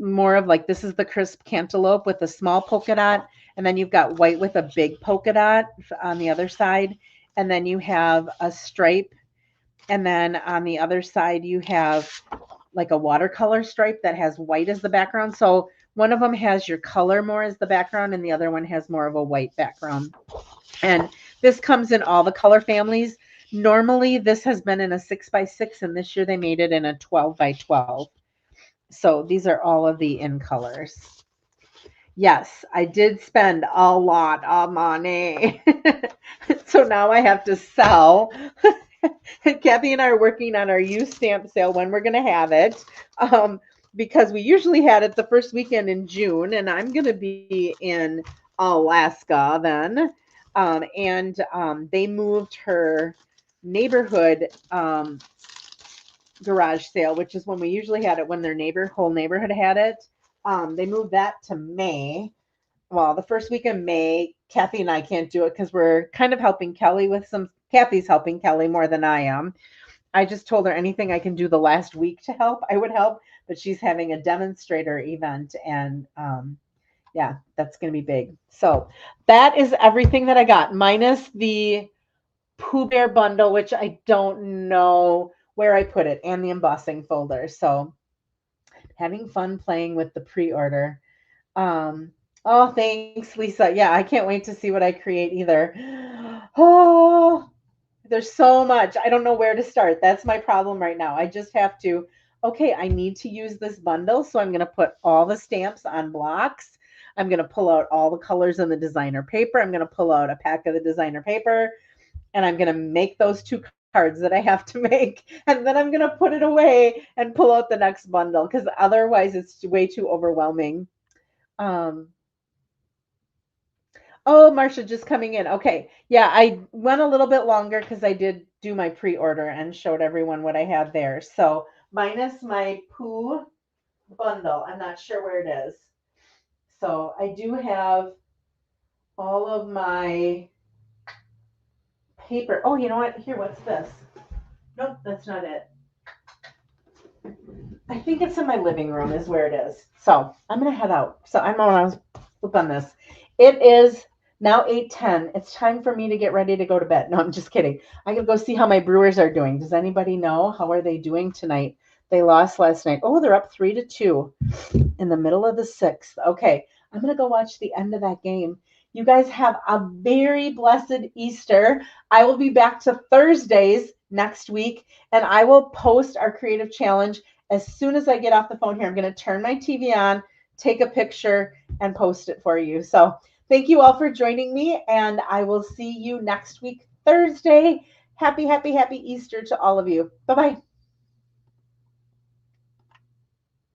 more of like, this is the crisp cantaloupe with a small polka dot, and then you've got white with a big polka dot on the other side, and then you have a stripe, and then on the other side you have like a watercolor stripe that has white as the background. So one of them has your color more as the background, and the other one has more of a white background. And this comes in all the color families. Normally, this has been in a 6x6, and this year they made it in a 12x12. So these are all of the in colors. Yes, I did spend a lot of money. So now I have to sell. Kathy and I are working on our used stamp sale when we're going to have it. Because we usually had it the first weekend in June, and I'm going to be in Alaska then. They moved her neighborhood garage sale, which is when we usually had it when their whole neighborhood had it. They moved that to May. Well, the first week of May. Kathy and I can't do it because we're kind of helping Kelly with some. Kathy's helping Kelly more than I am. I just told her anything I can do the last week to help, I would help. But she's having a demonstrator event, and yeah, that's going to be big. So that is everything that I got, minus the Pooh Bear bundle, which I don't know where I put it, and the embossing folder. So having fun playing with the pre-order. Oh, thanks, Lisa. Yeah, I can't wait to see what I create either. Oh, there's so much. I don't know where to start. That's my problem right now. I just have to, okay, I need to use this bundle. So I'm going to put all the stamps on blocks. I'm going to pull out all the colors in the designer paper. I'm going to pull out a pack of the designer paper, and I'm going to make those 2 cards that I have to make. And then I'm going to put it away and pull out the next bundle because otherwise it's way too overwhelming. Oh, Marcia just coming in. Okay. Yeah, I went a little bit longer because I did do my pre-order and showed everyone what I had there. So minus my Pooh bundle. I'm not sure where it is. So I do have all of my paper. Oh, you know what? Here, what's this? Nope, that's not it. I think it's in my living room is where it is. So I'm gonna head out. So I'm gonna flip on this. It is now 8:10. It's time for me to get ready to go to bed. No, I'm just kidding. I gotta go see how my Brewers are doing. Does anybody know how are they doing tonight? They lost last night. Oh, they're up 3-2 in the middle of the sixth. Okay, I'm gonna go watch the end of that game. You guys have a very blessed Easter. I will be back to Thursdays next week, and I will post our creative challenge as soon as I get off the phone here. I'm going to turn my TV on, take a picture, and post it for you. So thank you all for joining me, and I will see you next week, Thursday. Happy, happy, happy Easter to all of you. Bye-bye.